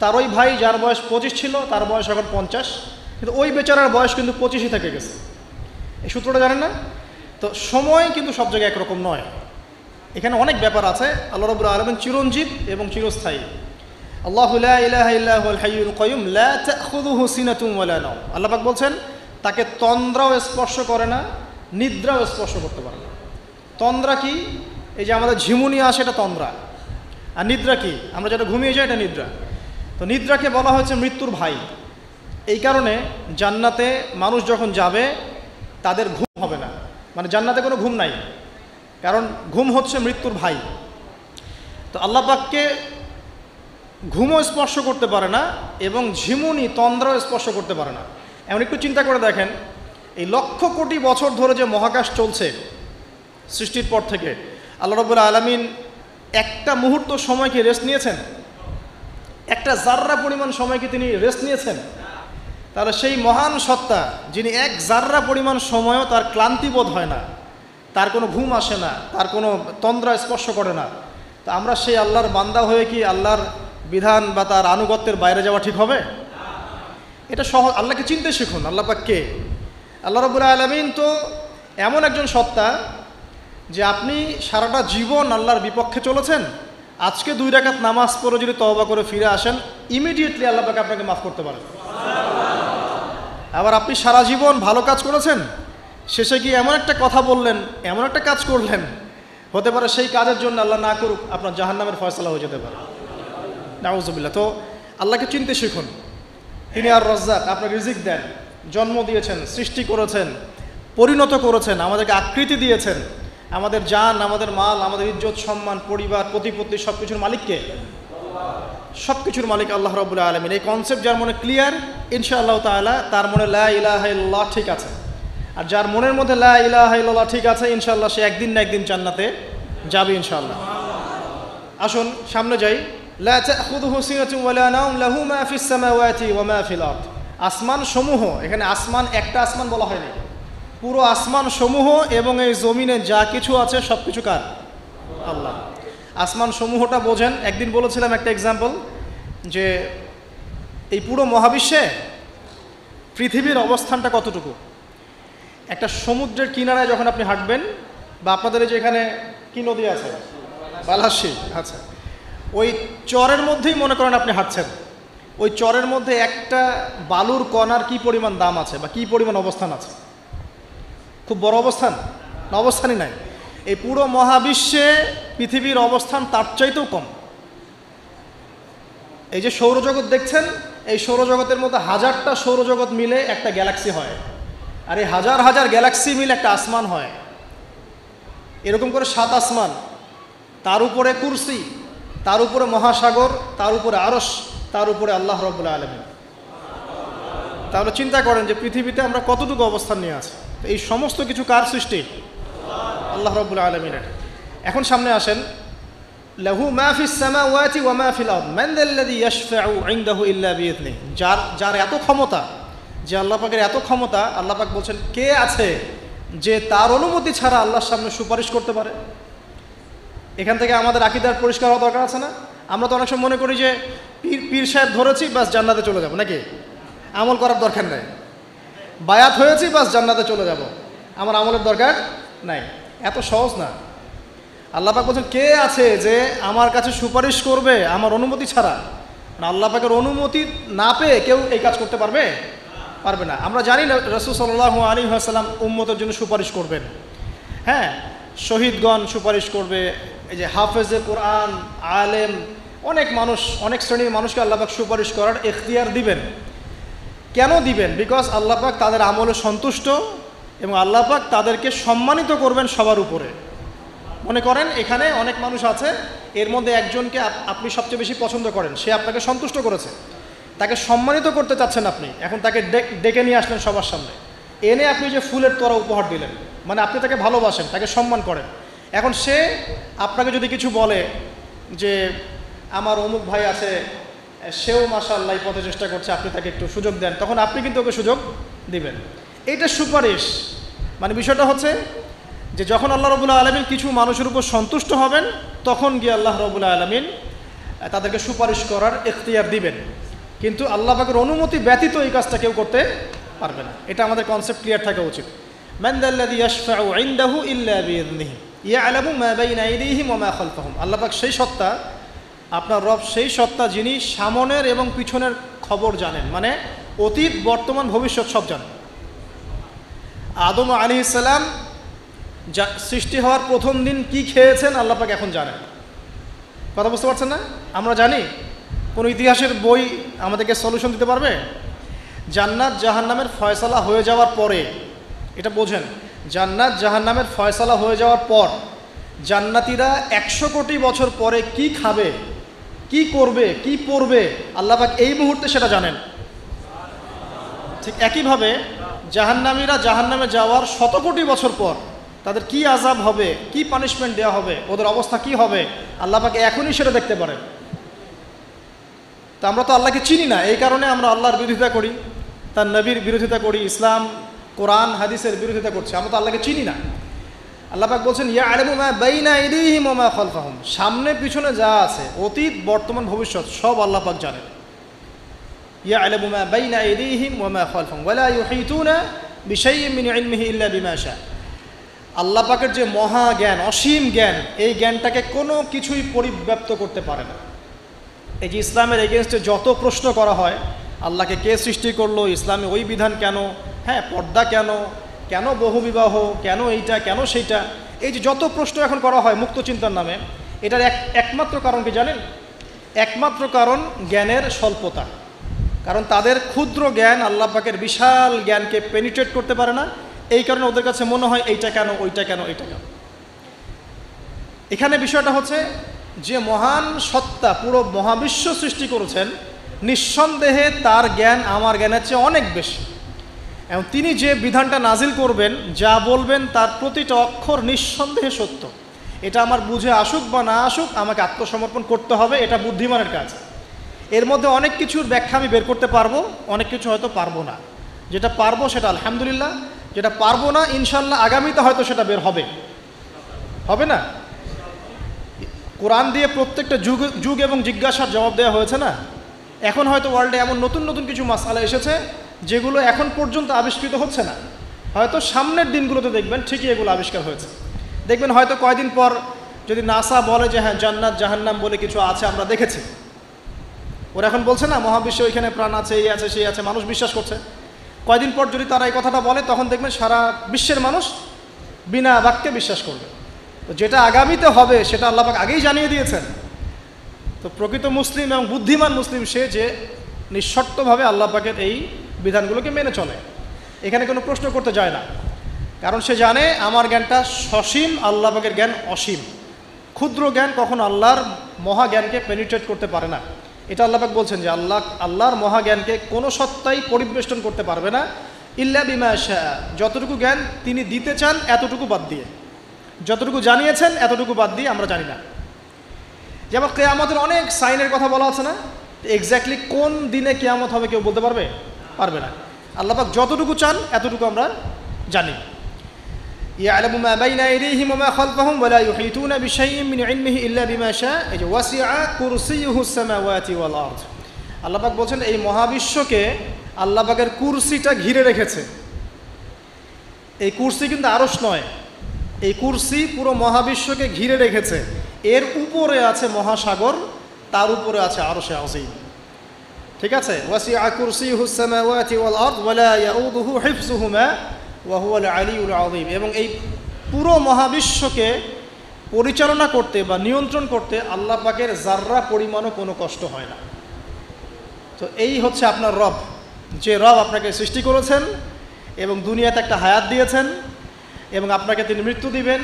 তার ওই ভাই যার বয়স 25 ছিল তার বয়স এখন 50, কিন্তু ওই বেচারার বয়স কিন্তু 25ই থেকে গেছে। এই সূত্রটা জানেন না? তো সময় কিন্তু সব জায়গায় একরকম নয়, এখানে অনেক ব্যাপার আছে। আল্লাহ রাব্বুল আলামিন চিরঞ্জীব এবং চিরস্থায়ী। আল্লাহু লা ইলাহা ইল্লা হুয়াল হাইয়ুল কাইয়ুম লা তাখুযুহু সিনাতুন ওয়ালা নাওম, আল্লাহ পাক বলছেন তাকে তন্দ্রাও স্পর্শ করে না, নিদ্রাও স্পর্শ করতে পারে না। তন্দ্রা কি? এই যে আমাদের ঝিমুনি আসে, এটা তন্দ্রা। আর নিদ্রা কি? আমরা যেটা ঘুমিয়ে যাই, এটা নিদ্রা। তো নিদ্রাকে বলা হয়েছে মৃত্যুর ভাই। এই কারণে জান্নাতে মানুষ যখন যাবে তাদের ঘুম হবে না, মানে জান্নাতে কোনো ঘুম নাই, কারণ ঘুম হচ্ছে মৃত্যুর ভাই। তো আল্লাহ পাককে ঘুমও স্পর্শ করতে পারে না এবং ঝিমুনি তন্দ্রাও স্পর্শ করতে পারে না। এমন একটু চিন্তা করে দেখেন, এই লক্ষ কোটি বছর ধরে যে মহাকাশ চলছে সৃষ্টির পর থেকে, আল্লাহ রাব্বুল আলামিন একটা মুহূর্ত সময় কি রেস্ট নিয়েছেন? একটা জাররা পরিমাণ সময় কি তিনি রেস্ট নিয়েছেন? তাহলে সেই মহান সত্তা যিনি এক জাররা পরিমাণ সময়ও তার ক্লান্তিবোধ হয় না, তার কোনো ঘুম আসে না, তার কোনো তন্দ্রা স্পর্শ করে না, তা আমরা সেই আল্লাহর বান্দা হয়ে কি আল্লাহর বিধান বা তার আনুগত্যের বাইরে যাওয়া ঠিক হবে? এটা সহজ। আল্লাহকে চিনতে শিখুন। আল্লাহ পাক কে? আল্লাহ রাব্বুল আলামিন তো এমন একজন সত্তা যে আপনি সারাটা জীবন আল্লাহর বিপক্ষে চলেছেন, আজকে 2 রাকাত নামাজ পড়ে যদি তওবা করে ফিরে আসেন, ইমিডিয়েটলি আল্লাহ পাক আপনাকে মাফ করতে পারেন। আবার আপনি সারা জীবন ভালো কাজ করেছেন, শেষে গিয়ে এমন একটা কথা বললেন, এমন একটা কাজ করলেন, হতে পারে সেই কাজের জন্য আল্লাহ না করুক আপনার জাহান্নামের ফয়সালা হয়ে যেতে পারে, নাউজুবিল্লাহ। তো আল্লাহকে চিনতে শিখুন। তিনি আর রাজ্জাক, আপনার রিজিক দেন, জন্ম দিয়েছেন, সৃষ্টি করেছেন, পরিণত করেছেন, আমাদেরকে আকৃতি দিয়েছেন, আমাদের জান, আমাদের মাল, আমাদের ইজ্জত সম্মান, পরিবার, প্রতিপত্তি, সব কিছুর মালিককে? সব কিছুর মালিক আল্লাহ রাব্বুল আলামিন। এই কনসেপ্ট যার মনে ক্লিয়ার, ইনশাআল্লাহ তাআলা তার মনে লা ইলাহা ইল্লাল্লাহ ঠিক আছে। আর যার মনের মধ্যে লা ইলাহা ইল্লাল্লাহ ঠিক আছে, ইনশাআল্লাহ সে একদিন না একদিন জান্নাতে যাবে ইনশাআল্লাহ। আসুন সামনে যাই। লা তাখুযুহু সিনাতুন ওয়ালা নাওম লাহু মা ফিস সামাওয়াতি ওয়া মা ফিল আরদ। আসমান সমূহ, এখানে আসমান একটা আসমান বলা হয়নি, পুরো আসমান সমূহ এবং এই জমিনে যা কিছু আছে সব কিছু কার? আল্লাহ। আসমান সমূহটা বোঝেন। একদিন বলেছিলাম একটা এক্সাম্পল, যে এই পুরো মহাবিশ্বে পৃথিবীর অবস্থানটা কতটুকু। একটা সমুদ্রের কিনারায় যখন আপনি হাঁটবেন, বা আপনাদের যে এখানে কি নদী আছে, বালাসী, আচ্ছা, ওই চরের মধ্যেই মনে করেন আপনি হাঁটছেন, ওই চরের মধ্যে একটা বালুর কণার কি পরিমাণ দাম আছে বা কি পরিমাণ অবস্থান আছে? খুব বড় অবস্থান না? অবস্থানই নাই। এই পুরো মহাবিশ্বে পৃথিবীর অবস্থান তার চাইতেও কম। এই যে সৌরজগৎ দেখছেন, এই সৌরজগতের মধ্যে হাজারটা সৌরজগৎ মিলে একটা গ্যালাক্সি হয়, আর এই হাজার হাজার গ্যালাক্সি মিলে একটা আসমান হয়। এরকম করে 7 আসমান, তার উপরে কুরসি, তার উপরে মহাসাগর, তার উপরে আরশ, তার উপরে আল্লাহ রাব্বুল আলামিন। তাহলে চিন্তা করেন যে পৃথিবীতে আমরা কতটুকু অবস্থান নিয়ে আছি। এই সমস্ত কিছু কার সৃষ্টি? আল্লাহ রাব্বুল আলামিনের। এখন সামনে আসেন, লাহু মা ফিস সামাওয়াতি ওয়া মা ফিল আরদ মান যাল্লাযী ইয়াশফাউ ইনদাহু ইল্লা বিইذনিহি। যার এত ক্ষমতা, যে আল্লাহ পাকের এত ক্ষমতা, আল্লাহ পাক বলছেন কে আছে যে তার অনুমতি ছাড়া আল্লাহর সামনে সুপারিশ করতে পারে? এখান থেকে আমাদের আকীদার পরিষ্কার হওয়া দরকার আছে না? আমরা তো অনেক সময় মনে করি যে পীর সাহেব ধরেছি বাস জান্নাতে চলে যাব, নাকি? আমল করার দরকার নাই। বায়াত হয়েছি বাস জান্নাতে চলে যাব, আমার আমলের দরকার নাই। এত সহজ না। আল্লাহ পাক বলছেন কে আছে যে আমার কাছে সুপারিশ করবে আমার অনুমতি ছাড়া? না, আল্লাহ পাকের অনুমতি না পেয়ে কেউ এই কাজ করতে পারবে না। আমরা জানি না রাসূল সাল্লাল্লাহু আলাইহি ওয়াসাল্লাম উম্মতের জন্য সুপারিশ করবেন। হ্যাঁ, শহীদগণ সুপারিশ করবে, এই যে হাফেজে কোরআন, আলেম, অনেক মানুষ, অনেক শ্রেণীর মানুষকে আল্লাহ পাক সুপারিশ করার এখতিয়ার দিবেন। কেন দিবেন? বিকজ আল্লাহ পাক তাদের আমলে সন্তুষ্ট এবং আল্লাহ পাক তাদেরকে সম্মানিত করবেন সবার উপরে। মনে করেন এখানে অনেক মানুষ আছে, এর মধ্যে একজনকে আপনি সবচেয়ে বেশি পছন্দ করেন, সে আপনাকে সন্তুষ্ট করেছে, তাকে সম্মানিত করতে চাচ্ছেন আপনি। এখন তাকে ডেকে নিয়ে আসলেন সবার সামনে, এনে আপনি যে ফুলের তোড়া উপহার দিলেন, মানে আপনি তাকে ভালোবাসেন, তাকে সম্মান করেন। এখন সে আপনাকে যদি কিছু বলে যে আমার অমুক ভাই আছে, সেও মাশাআল্লাহ এই পথে চেষ্টা করছে, আপনি তাকে একটু সুযোগ দেন, তখন আপনি কিন্তু ওকে সুযোগ দিবেন। এইটা সুপারিশ। মানে বিষয়টা হচ্ছে যে যখন আল্লাহ রাব্বুল আলামিন কিছু মানুষের উপর সন্তুষ্ট হবেন, তখন গিয়ে আল্লাহ রাব্বুল আলামিন তাদেরকে সুপারিশ করার এখতিয়ার দিবেন। কিন্তু আল্লাহ পাকের অনুমতি ব্যতীত এই কাজটা কেউ করতে পারবে না। এটা আমাদের কনসেপ্ট ক্লিয়ার থাকা উচিত। মান যাল্লাযী ইয়াশফাউ ইনদাহু ইল্লা বিইذনিহি ইয়ালামু মা বাইনা আইদিহিম ওয়া মা খালফাহুম। আল্লাহ পাক সেই সত্তা, আপনার রব সেই সত্তা যিনি সামনের এবং পিছনের খবর জানেন, মানে অতীত, বর্তমান, ভবিষ্যৎ সব জানেন। আদম আলাইহিস সালাম যা সৃষ্টি হওয়ার প্রথম দিন কি খেয়েছেন আল্লাহ পাক এখন জানেন। কথা বুঝতে পারছেন না? আমরা জানি? কোনো ইতিহাসের বই আমাদেরকে সলিউশন দিতে পারবে? জান্নাত জাহান্নামের ফয়সালা হয়ে যাওয়ার পরে, এটা বোঝেন, জান্নাত জাহান্নামের ফয়সালা হয়ে যাওয়ার পর জান্নাতীরা 100 কোটি বছর পরে কি খাবে, কি করবে, কি পড়বে, আল্লাহ পাক এই মুহূর্তে সেটা জানেন। ঠিক একইভাবে জাহান্নামীরা জাহান্নামে যাওয়ার 100 কোটি বছর পর তাদের কি আযাব হবে, কি পানিশমেন্ট দেওয়া হবে, ওদের অবস্থা কি হবে, আল্লাহ পাক এখনই সেটা দেখতে পারেন। তা আমরা তো আল্লাহকে চিনি না, এই কারণে আমরা আল্লাহর বিরোধিতা করি, তার নবীর বিরোধিতা করি, ইসলাম, কোরআন, হাদিসের বিরোধিতা করছি। আমরা তো আল্লাহকে চিনি না। আল্লাহ পাক বলছেন ইয়ালামু মা বাইনা আইদিহিম ওয়া মা খালফাহুম, সামনে পিছনে যা আছে, অতীত, বর্তমান, ভবিষ্যৎ সব আল্লাহ পাক জানেন। ইয়ালামু মা বাইনা আইদিহিম ওয়া মা খালফাহুম ওয়া লা ইউহিতুনা বিশাইইন মিন ইলমিহি ইল্লা বিমা শা। আল্লাহ পাকের যে মহা জ্ঞান, অসীম জ্ঞান, এই জ্ঞানটাকে কোনো কিছুই পরিব্যাপ্ত করতে পারে না। এই যে ইসলামের এগেনস্টে যত প্রশ্ন করা হয়, আল্লাহকে কে সৃষ্টি করলো, ইসলামে ওই বিধান কেন, হ্যাঁ পর্দা কেন, কেন বহুবিবাহ, কেন এইটা, কেন সেইটা, এই যে যত প্রশ্ন এখন করা হয় মুক্ত চিন্তার নামে, এটার একমাত্র কারণ কি জানেন? একমাত্র কারণ জ্ঞানের স্বল্পতা। কারণ তাদের ক্ষুদ্র জ্ঞান আল্লাহ পাকের বিশাল জ্ঞানকে পেনিট্রেট করতে পারে না। এই কারণে ওদের কাছে মনে হয় এইটা কেন, ওইটা কেন, এইটা কেন। এখানে বিষয়টা হচ্ছে যে মহান সত্তা পুরো মহাবিশ্ব সৃষ্টি করেছেন, নিঃসন্দেহে তার জ্ঞান আমার জ্ঞানের চেয়ে অনেক বেশি। এবং তিনি যে বিধানটা নাজিল করবেন, যা বলবেন, তার প্রতিটা অক্ষর নিঃসন্দেহে সত্য। এটা আমার বুঝে আসুক বা না আসুক, আমাকে আত্মসমর্পণ করতে হবে, এটা বুদ্ধিমানের কাজ। এর মধ্যে অনেক কিছুর ব্যাখ্যা আমি বের করতে পারবো, অনেক কিছু হয়তো পারবো না। যেটা পারবো সেটা আলহামদুলিল্লাহ, যেটা পারবো না ইনশাল্লাহ আগামীতে হয়তো সেটা বের হবে, হবে না? কোরআন দিয়ে প্রত্যেকটা যুগ এবং জিজ্ঞাসার জবাব দেওয়া হয়েছে না? এখন হয়তো ওয়ার্ল্ডে এমন নতুন নতুন কিছু মাসআলা এসেছে যেগুলো এখন পর্যন্ত আবিষ্কৃত হচ্ছে না, হয়তো সামনের দিনগুলোতে দেখবেন ঠিকই এগুলো আবিষ্কার হয়েছে। দেখবেন হয়তো কয়দিন পর যদি নাসা বলে যে হ্যাঁ জান্নাত জাহান্নাম বলে কিছু আছে আমরা দেখেছি, ওরা এখন বলছে না মহাবিশ্বে ওইখানে প্রাণ আছে, এই আছে সেই আছে, মানুষ বিশ্বাস করছে। কয়দিন পর যদি তারা এই কথাটা বলে তখন দেখবেন সারা বিশ্বের মানুষ বিনা বাক্যে বিশ্বাস করবে। তো যেটা আগামীতে হবে সেটা আল্লাহ পাক আগেই জানিয়ে দিয়েছেন। তো প্রকৃত মুসলিম এবং বুদ্ধিমান মুসলিম সে যে নিঃশর্তভাবে আল্লাহ পাকের এই বিধানগুলোকে মেনে চলে, এখানে কোনো প্রশ্ন করতে যায় না, কারণ সে জানে আমার জ্ঞানটা সসীম, আল্লাহ পাকের জ্ঞান অসীম। ক্ষুদ্র জ্ঞান কখনো আল্লাহর মহাজ্ঞানকে পেনিট্রেট করতে পারে না। এটা আল্লাহ পাক বলছেন যে আল্লাহর মহাজ্ঞানকে কোনো সত্তাই পরিবেষ্টন করতে পারবে না, ইল্লা বিমা শা, যতটুকু জ্ঞান তিনি দিতে চান এতটুকু বাদ দিয়ে, যতটুকু জানিয়েছেন এতটুকু বাদ দিয়ে আমরা জানি না। যেমন কিয়ামতের অনেক সাইনের কথা বলা আছে না, এক্স্যাক্টলি কোন দিনে কিয়ামত হবে কেউ বলতে পারবে না। আল্লাহ পাক যতটুকু চান এতটুকু আমরা জানি। ইয়ালামু মা বাইনা আইদিহিম ওয়া মা খালফাহুম ওয়া লা ইউহিতুনা বিশাইইন মিন ইলমিহি ইল্লা বিমা শা, এই যে ওয়াসিআ কুরসিয়ুহুস সামাওয়াতি ওয়াল আরদ। আল্লাহ পাক বলছেন এই মহাবিশ্বকে আল্লাহ পাকের কুরসিটা ঘিরে রেখেছে। এই কুরসি কিন্তু আরশ নয়, এই কুরসি পুরো মহাবিশ্বকে ঘিরে রেখেছে। এর উপরে আছে মহাসাগর, তার উপরে আছে আরশে আযীম। ঠিক আছে, ওয়াসিআ কুরসিয়ুহুস সামাওয়াতি ওয়াল আরদ ওয়া লা ইয়াউদুহু হিফযুহুমা ওয়া হুয়াল আলিয়্যুল আযীম। এবং এই পুরো মহাবিশ্বকে পরিচালনা করতে বা নিয়ন্ত্রণ করতে আল্লাহ পাকের যাররা পরিমাণও কোনো কষ্ট হয় না। তো এই হচ্ছে আপনার রব, যে রব আপনাকে সৃষ্টি করেছেন এবং দুনিয়াতে একটা হায়াত দিয়েছেন এবং আপনাকে তিনি মৃত্যু দিবেন,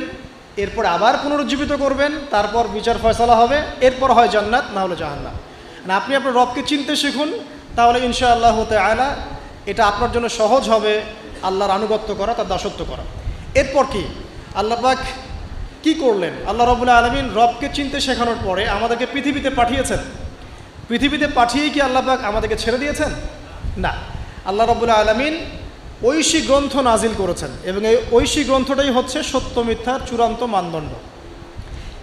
এরপর আবার পুনরুজ্জীবিত করবেন, তারপর বিচার ফয়সালা হবে, এরপর হয় জান্নাত না হলে জাহান্নাম। না, আপনি আপনার রবকে চিনতে শিখুন, তাহলে ইনশাআল্লাহ তাআলা এটা আপনার জন্য সহজ হবে আল্লাহর আনুগত্য করা, তার দাসত্ব করা। এরপর কি আল্লাহ পাক কি করলেন? আল্লাহ রাব্বুল আলামিন রবকে চিনতে শেখানোর পরে আমাদেরকে পৃথিবীতে পাঠিয়েছেন। পৃথিবীতে পাঠিয়েই কি আল্লাহ পাক আমাদেরকে ছেড়ে দিয়েছেন? না, আল্লাহ রাব্বুল আলামিন ঐশী গ্রন্থ নাজিল করেছেন এবং এই ঐশী গ্রন্থটাই হচ্ছে সত্য মিথ্যার চূড়ান্ত মানদণ্ড।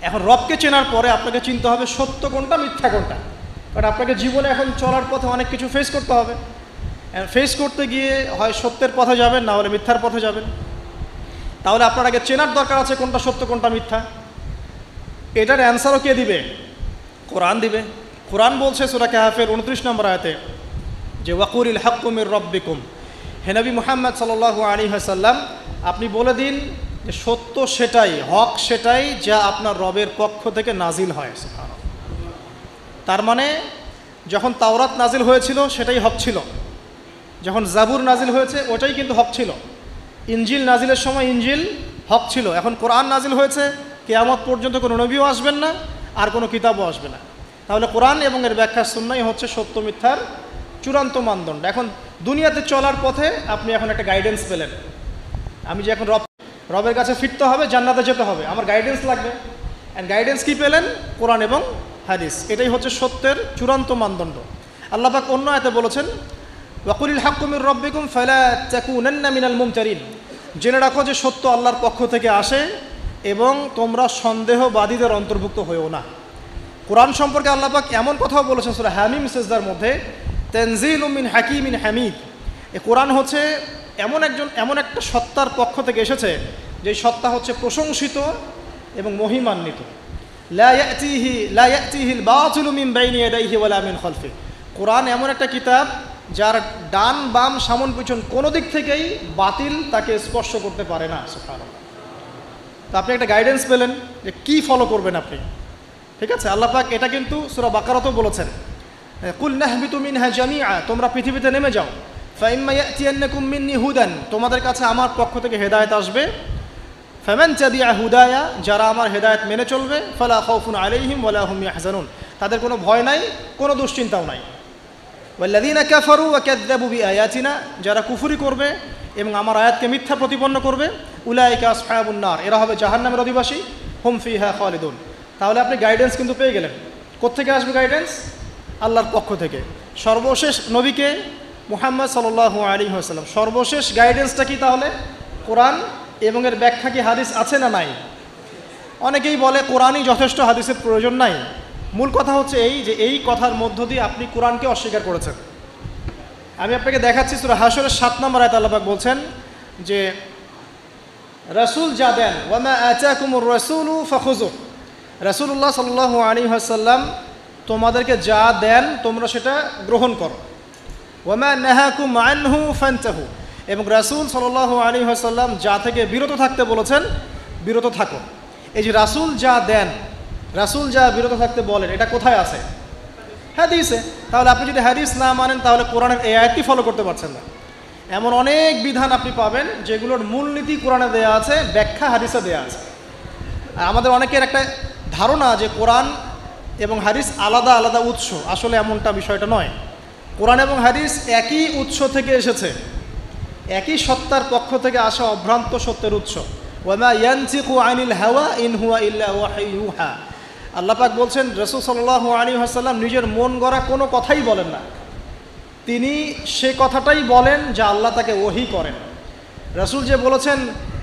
এখন রবকে চেনার পরে আপনাকে চিনতে হবে সত্য কোনটা মিথ্যা কোনটা, কারণ আপনাকে জীবনে এখন চলার পথে অনেক কিছু ফেস করতে হবে। ফেস করতে গিয়ে হয় সত্যের পথে যাবেন, না হলে মিথ্যার পথে যাবেন। তাহলে আপনার আগে চেনার দরকার আছে কোনটা সত্য কোনটা মিথ্যা। এটার অ্যান্সারও কে দিবে? কোরআন দিবে। কোরআন বলছে সূরা কাহফের 29 নম্বর আয়াতে যে ওয়াকুলিল হাক্কু মির রাব্বিকুম, হে নবী মুহাম্মদ সাল্লাল্লাহু আলাইহি ওয়াসাল্লাম আপনি বলে দিন যে সত্য সেটাই, হক সেটাই যা আপনার রবের পক্ষ থেকে নাজিল হয়। সুবহানাল্লাহ। তার মানে যখন তাওরাত নাজিল হয়েছিল সেটাই হক ছিল, যখন জাবুর নাজিল হয়েছে ওটাই কিন্তু হক ছিল, ইনজিল নাজিলের সময় ইনজিল হক ছিল। এখন কোরআন নাজিল হয়েছে, কিয়ামত পর্যন্ত কোনো নবীও আসবেন না আর কোনো কিতাবও আসবে না। তাহলে কোরআন এবং এর ব্যাখ্যা সুন্নাহই হচ্ছে সত্য মিথ্যার চূড়ান্ত মানদণ্ড। এখন দুনিয়াতে চলার পথে আপনি এখন একটা গাইডেন্স পেলেন, আমি যে এখন রবের কাছে ফিরতে হবে, জান্নাতে যেতে হবে, আমার গাইডেন্স লাগবে। অ্যান্ড গাইডেন্স কী পেলেন? কোরআন এবং হাদিস। এটাই হচ্ছে সত্যের চূড়ান্ত মানদণ্ড। আল্লাহ পাক অন্য আয়াতে বলেছেন ওয়াকুলিল হাক্কু মির রাব্বিকুম ফালা তাকুনান্না মিনাল মুমতারিন, জেনে রাখো যে সত্য আল্লাহর পক্ষ থেকে আসে এবং তোমরা সন্দেহবাদীদের অন্তর্ভুক্ত হয়েও না। কোরআন সম্পর্কে আল্লাহ পাক এমন কথাও বলেছেন সূরা হামিম সিজদার মধ্যে, তানজিলুম মিন হাকিমিন হামিদ। এই কোরআন হচ্ছে এমন একটা সত্তার পক্ষ থেকে এসেছে যে সত্তা হচ্ছে প্রশংসিত এবং মহিমান্বিত। লা ইয়াতিহিল বাতিলু মিন বাইনি ইয়াদাইহি ওয়ালা মিন খালফিহি। কোরআন এমন একটা কিতাব যার ডান বাম সামন পিছন কোনো দিক থেকেই বাতিল তাকে স্পর্শ করতে পারে না। সুবহানাল্লাহ। তো আপনি একটা গাইডেন্স পেলেন যে কী ফলো করবেন আপনি। ঠিক আছে, আল্লাহ পাক এটা কিন্তু সূরা বাকারাতেও বলেছেন কুল নাহবিতু মিনহা জামিআ, তোমরা পৃথিবীতে নেমে যাও, ফাইম্মা ইয়াতিয়ান্নাকুম মিন্নি হুদান, তোমাদের কাছে আমার পক্ষ থেকে হেদায়েত আসবে, ফামান তাবিআ হুদায়া, যারা আমার হেদায়েত মেনে চলবে, ফালা খাউফুন আলাইহিম ওয়ালা হুম ইয়াহজানুন, তাদের কোনো ভয় নাই, কোনো দুশ্চিন্তাও নাই। ওয়াল্লাযীনা কাফারু ওয়া কাযযাবু বিআয়াতিনা, যারা কুফরি করবে এবং আমার আয়াতকে মিথ্যা প্রতিপন্ন করবে, উলাইকা আসহাবুন নার, এরা হবে জাহান্নামের অধিবাসী, হুম ফিহা খালিদুন। তাহলে আপনি গাইডেন্স কিন্তু পেয়ে গেলেন। কোত্থেকে আসবে গাইডেন্স? আল্লাহর পক্ষ থেকে। সর্বশেষ নবীকে মুহাম্মদ সাল্লাল্লাহু আলাইহি ওয়াসাল্লাম, সর্বশেষ গাইডেন্সটা কি? তাহলে কোরআন এবং এর ব্যাখ্যা কি হাদিস আছে না নাই? অনেকেই বলে কোরআনই যথেষ্ট, হাদিসের প্রয়োজন নাই। মূল কথা হচ্ছে এই যে এই কথার মধ্য দিয়ে আপনি কোরআনকে অস্বীকার করেছেন। আমি আপনাকে দেখাচ্ছি সূরা হাশরের 7 নম্বর আয়াতে আল্লাহ পাক বলছেন যে রাসূল যা দেন, ওয়ামা আতাকুমুর রাসূলু ফাখুযু, রাসূলুল্লাহ সাল্লাল্লাহু আলাইহি ওয়াসাল্লাম তোমাদেরকে যা দেন তোমরা সেটা গ্রহণ করো। ওয়ামা নাহাকুম আনহু ফান্তাহু, এবং রাসূল সাল্লাল্লাহু আলাইহি ওয়াসাল্লাম যা থেকে বিরত থাকতে বলেছেন বিরত থাকো। এই যে রাসূল যা দেন, রাসূল যা বিরত থাকতে বলেন, এটা কোথায় আছে? হাদিসে। তাহলে আপনি যদি হাদিস না মানেন তাহলে কোরআনের এই আয়াতটি ফলো করতে পারছেন না। এমন অনেক বিধান আপনি পাবেন যেগুলোর মূলনীতি কোরআনে দেয়া আছে, ব্যাখ্যা হাদিসে দেয়া আছে। আর আমাদের অনেকের একটা ধারণা যে কোরআন এবং হাদিস আলাদা আলাদা উৎস, আসলে এমনটা বিষয়টা নয়। কোরআন এবং হাদিস একই উৎস থেকে এসেছে, একই সত্তার পক্ষ থেকে আসা অভ্রান্ত সত্যের উৎস। ওয়ামা ইয়ানতিকু আনিল হাওয়া ইন হুয়া ইল্লা ওয়াহয়ুন ইউহা। আল্লাহ পাক বলছেন রাসূল সাল্লাল্লাহু আলাইহি ওয়াসাল্লাম নিজের মন গড়া কোনো কথাই বলেন না, তিনি সে কথাটাই বলেন যা আল্লাহ তাকে ওহী করেন। রাসূল যে বলেছেন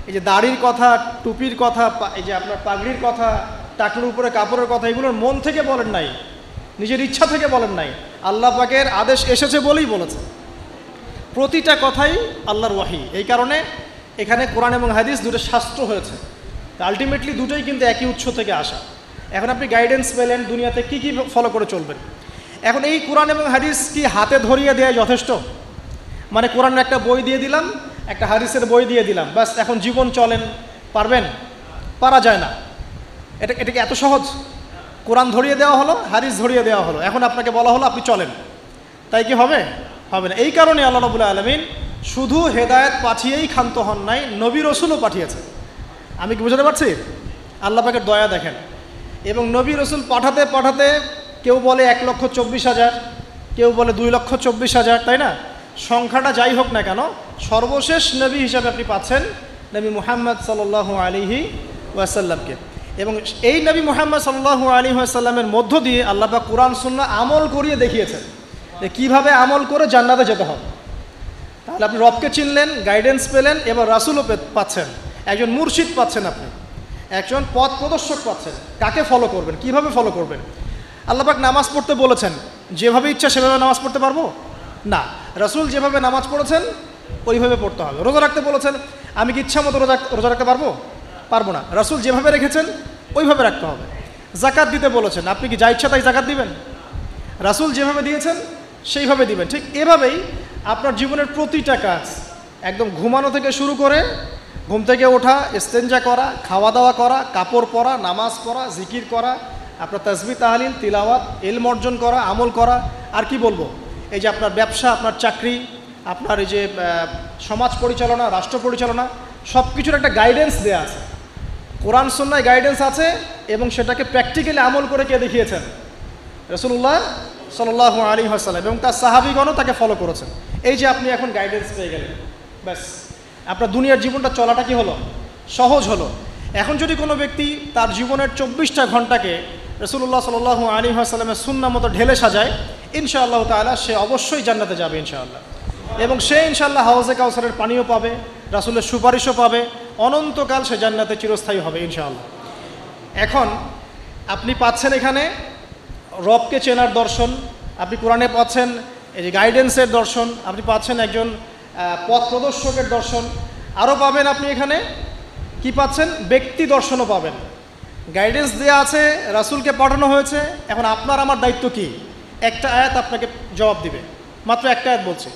এই যে দাড়ির কথা, টুপির কথা, এই যে আপনার পাগড়ির কথা, টাকলুর উপরে কাপড়ের কথা, এগুলোর মন থেকে বলেন নাই, নিজের ইচ্ছা থেকে বলেন নাই, আল্লাহ পাকের আদেশ এসেছে বলেই বলেছে। প্রতিটা কথাই আল্লাহর ওয়াহী। এই কারণে এখানে কোরআন এবং হাদিস দুটো শাস্ত্র হয়েছে, আলটিমেটলি দুটোই কিন্তু একই উৎস থেকে আসা। এখন আপনি গাইডেন্স পেলেন দুনিয়াতে কি কি ফলো করে চলবেন। এখন এই কোরআন এবং হাদিস কি হাতে ধরিয়ে দেওয়া যথেষ্ট? মানে কোরআনের একটা বই দিয়ে দিলাম, একটা হাদিসের বই দিয়ে দিলাম, বাস এখন জীবন চলেন, পারবেন? পারা যায় না। এটাকে এত সহজ? কোরআন ধরিয়ে দেওয়া হলো, হাদিস ধরিয়ে দেওয়া হলো, এখন আপনাকে বলা হলো আপনি চলেন, তাই কি হবে? হবে না। এই কারণে আল্লাহ রাব্বুল আলামিন শুধু হেদায়েত পাঠিয়েই ক্ষান্ত হন নাই, নবী রসুলও পাঠিয়েছেন। আমি কি বুঝতে পারছি? আল্লাহ পাকের দয়া দেখেন। এবং নবী রসুল পাঠাতে পাঠাতে কেউ বলে 1,24,000, কেউ বলে 2,24,000, তাই না? সংখ্যাটা যাই হোক না কেন, সর্বশেষ নবী হিসাবে আপনি পাচ্ছেন নবী মুহাম্মদ সাল্লাল্লাহু আলাইহি ওয়াসাল্লামকে। এবং এই নবী মুহাম্মদ সাল্লাল্লাহু আলাইহি ওয়াসাল্লামের মধ্য দিয়ে আল্লাহ পাক কোরআন সুন্নাহ আমল করিয়ে দেখিয়েছেন যে কীভাবে আমল করে জান্নাতে যেতে হবে। তাহলে আপনি রবকে চিনলেন, গাইডেন্স পেলেন, এবার রাসূলও পাচ্ছেন, একজন মুর্শিদ পাচ্ছেন, আপনি একজন পথ প্রদর্শক পাচ্ছেন। কাকে ফলো করবেন, কিভাবে ফলো করবেন? আল্লাহ পাক নামাজ পড়তে বলেছেন, যেভাবে ইচ্ছা সেভাবে নামাজ পড়তে পারবো না। রাসূল যেভাবে নামাজ পড়েছেন ওইভাবে পড়তে হবে। রোজা রাখতে বলেছেন, আমি কি ইচ্ছা মতো রোজা রাখতে পারবো? পারবো না। রাসূল যেভাবে রেখেছেন ওইভাবে রাখতে হবে। জাকাত দিতে বলেছেন, আপনি কি যা ইচ্ছা তাই জাকাত দিবেন? রাসূল যেভাবে দিয়েছেন সেইভাবে দিবেন। ঠিক এভাবেই আপনার জীবনের প্রতিটা কাজ, একদম ঘুমানো থেকে শুরু করে ঘুম থেকে ওঠা, ইস্তেঞ্জা করা, খাওয়া দাওয়া করা, কাপড় পরা, নামাজ পড়া, জিকির করা, আপনার তাসবিহ তাহলিল তিলাওয়াত, ইলম অর্জন করা, আমল করা, আর কি বলবো, এই যে আপনার ব্যবসা, আপনার চাকরি, আপনার এই যে সমাজ পরিচালনা, রাষ্ট্র পরিচালনা, সব কিছুর একটা গাইডেন্স দেয়া আছে। কোরআন সুন্নাহয় গাইডেন্স আছে এবং সেটাকে প্র্যাকটিক্যালি আমল করে কে দেখিয়েছেন? রাসূলুল্লাহ সাল্লাল্লাহু আলাইহি ওয়াসাল্লাম এবং তার সাহাবীগণও তাকে ফলো করেছেন। এই যে আপনি এখন গাইডেন্স পেয়ে গেলেন, ব্যাস আপনার দুনিয়ার জীবনটা চলাটা কি হলো? সহজ হলো। এখন যদি কোনো ব্যক্তি তার জীবনের 24টা ঘন্টাকে রাসূলুল্লাহ সাল্লাল্লাহু আলাইহি ওয়াসাল্লামের সুন্নাহ মতো ঢেলে সাজায়, ইনশাআল্লাহ তাআলা সে অবশ্যই জান্নাতে যাবে ইনশাআল্লাহ। এবং সে ইনশাআল্লাহ হাউজে কাউসারের পানিও পাবে, রাসূলের সুপারিশও পাবে, অনন্তকাল সে জান্নাতে চিরস্থায়ী হবে ইনশাআল্লাহ। এখন আপনি পাচ্ছেন এখানে রবকে চেনার দর্শন, আপনি কোরআনে পাচ্ছেন এই যে গাইডেন্সের দর্শন, আপনি পাচ্ছেন একজন পথ প্রদর্শকের দর্শন, আরও পাবেন আপনি এখানে কি পাচ্ছেন? ব্যক্তি দর্শনও পাবেন। গাইডেন্স দেওয়া আছে, রাসূলকে পাঠানো হয়েছে। এখন আপনার আমার দায়িত্ব কি? একটা আয়াত আপনাকে জবাব দিবে, মাত্র একটা আয়াত বলছে।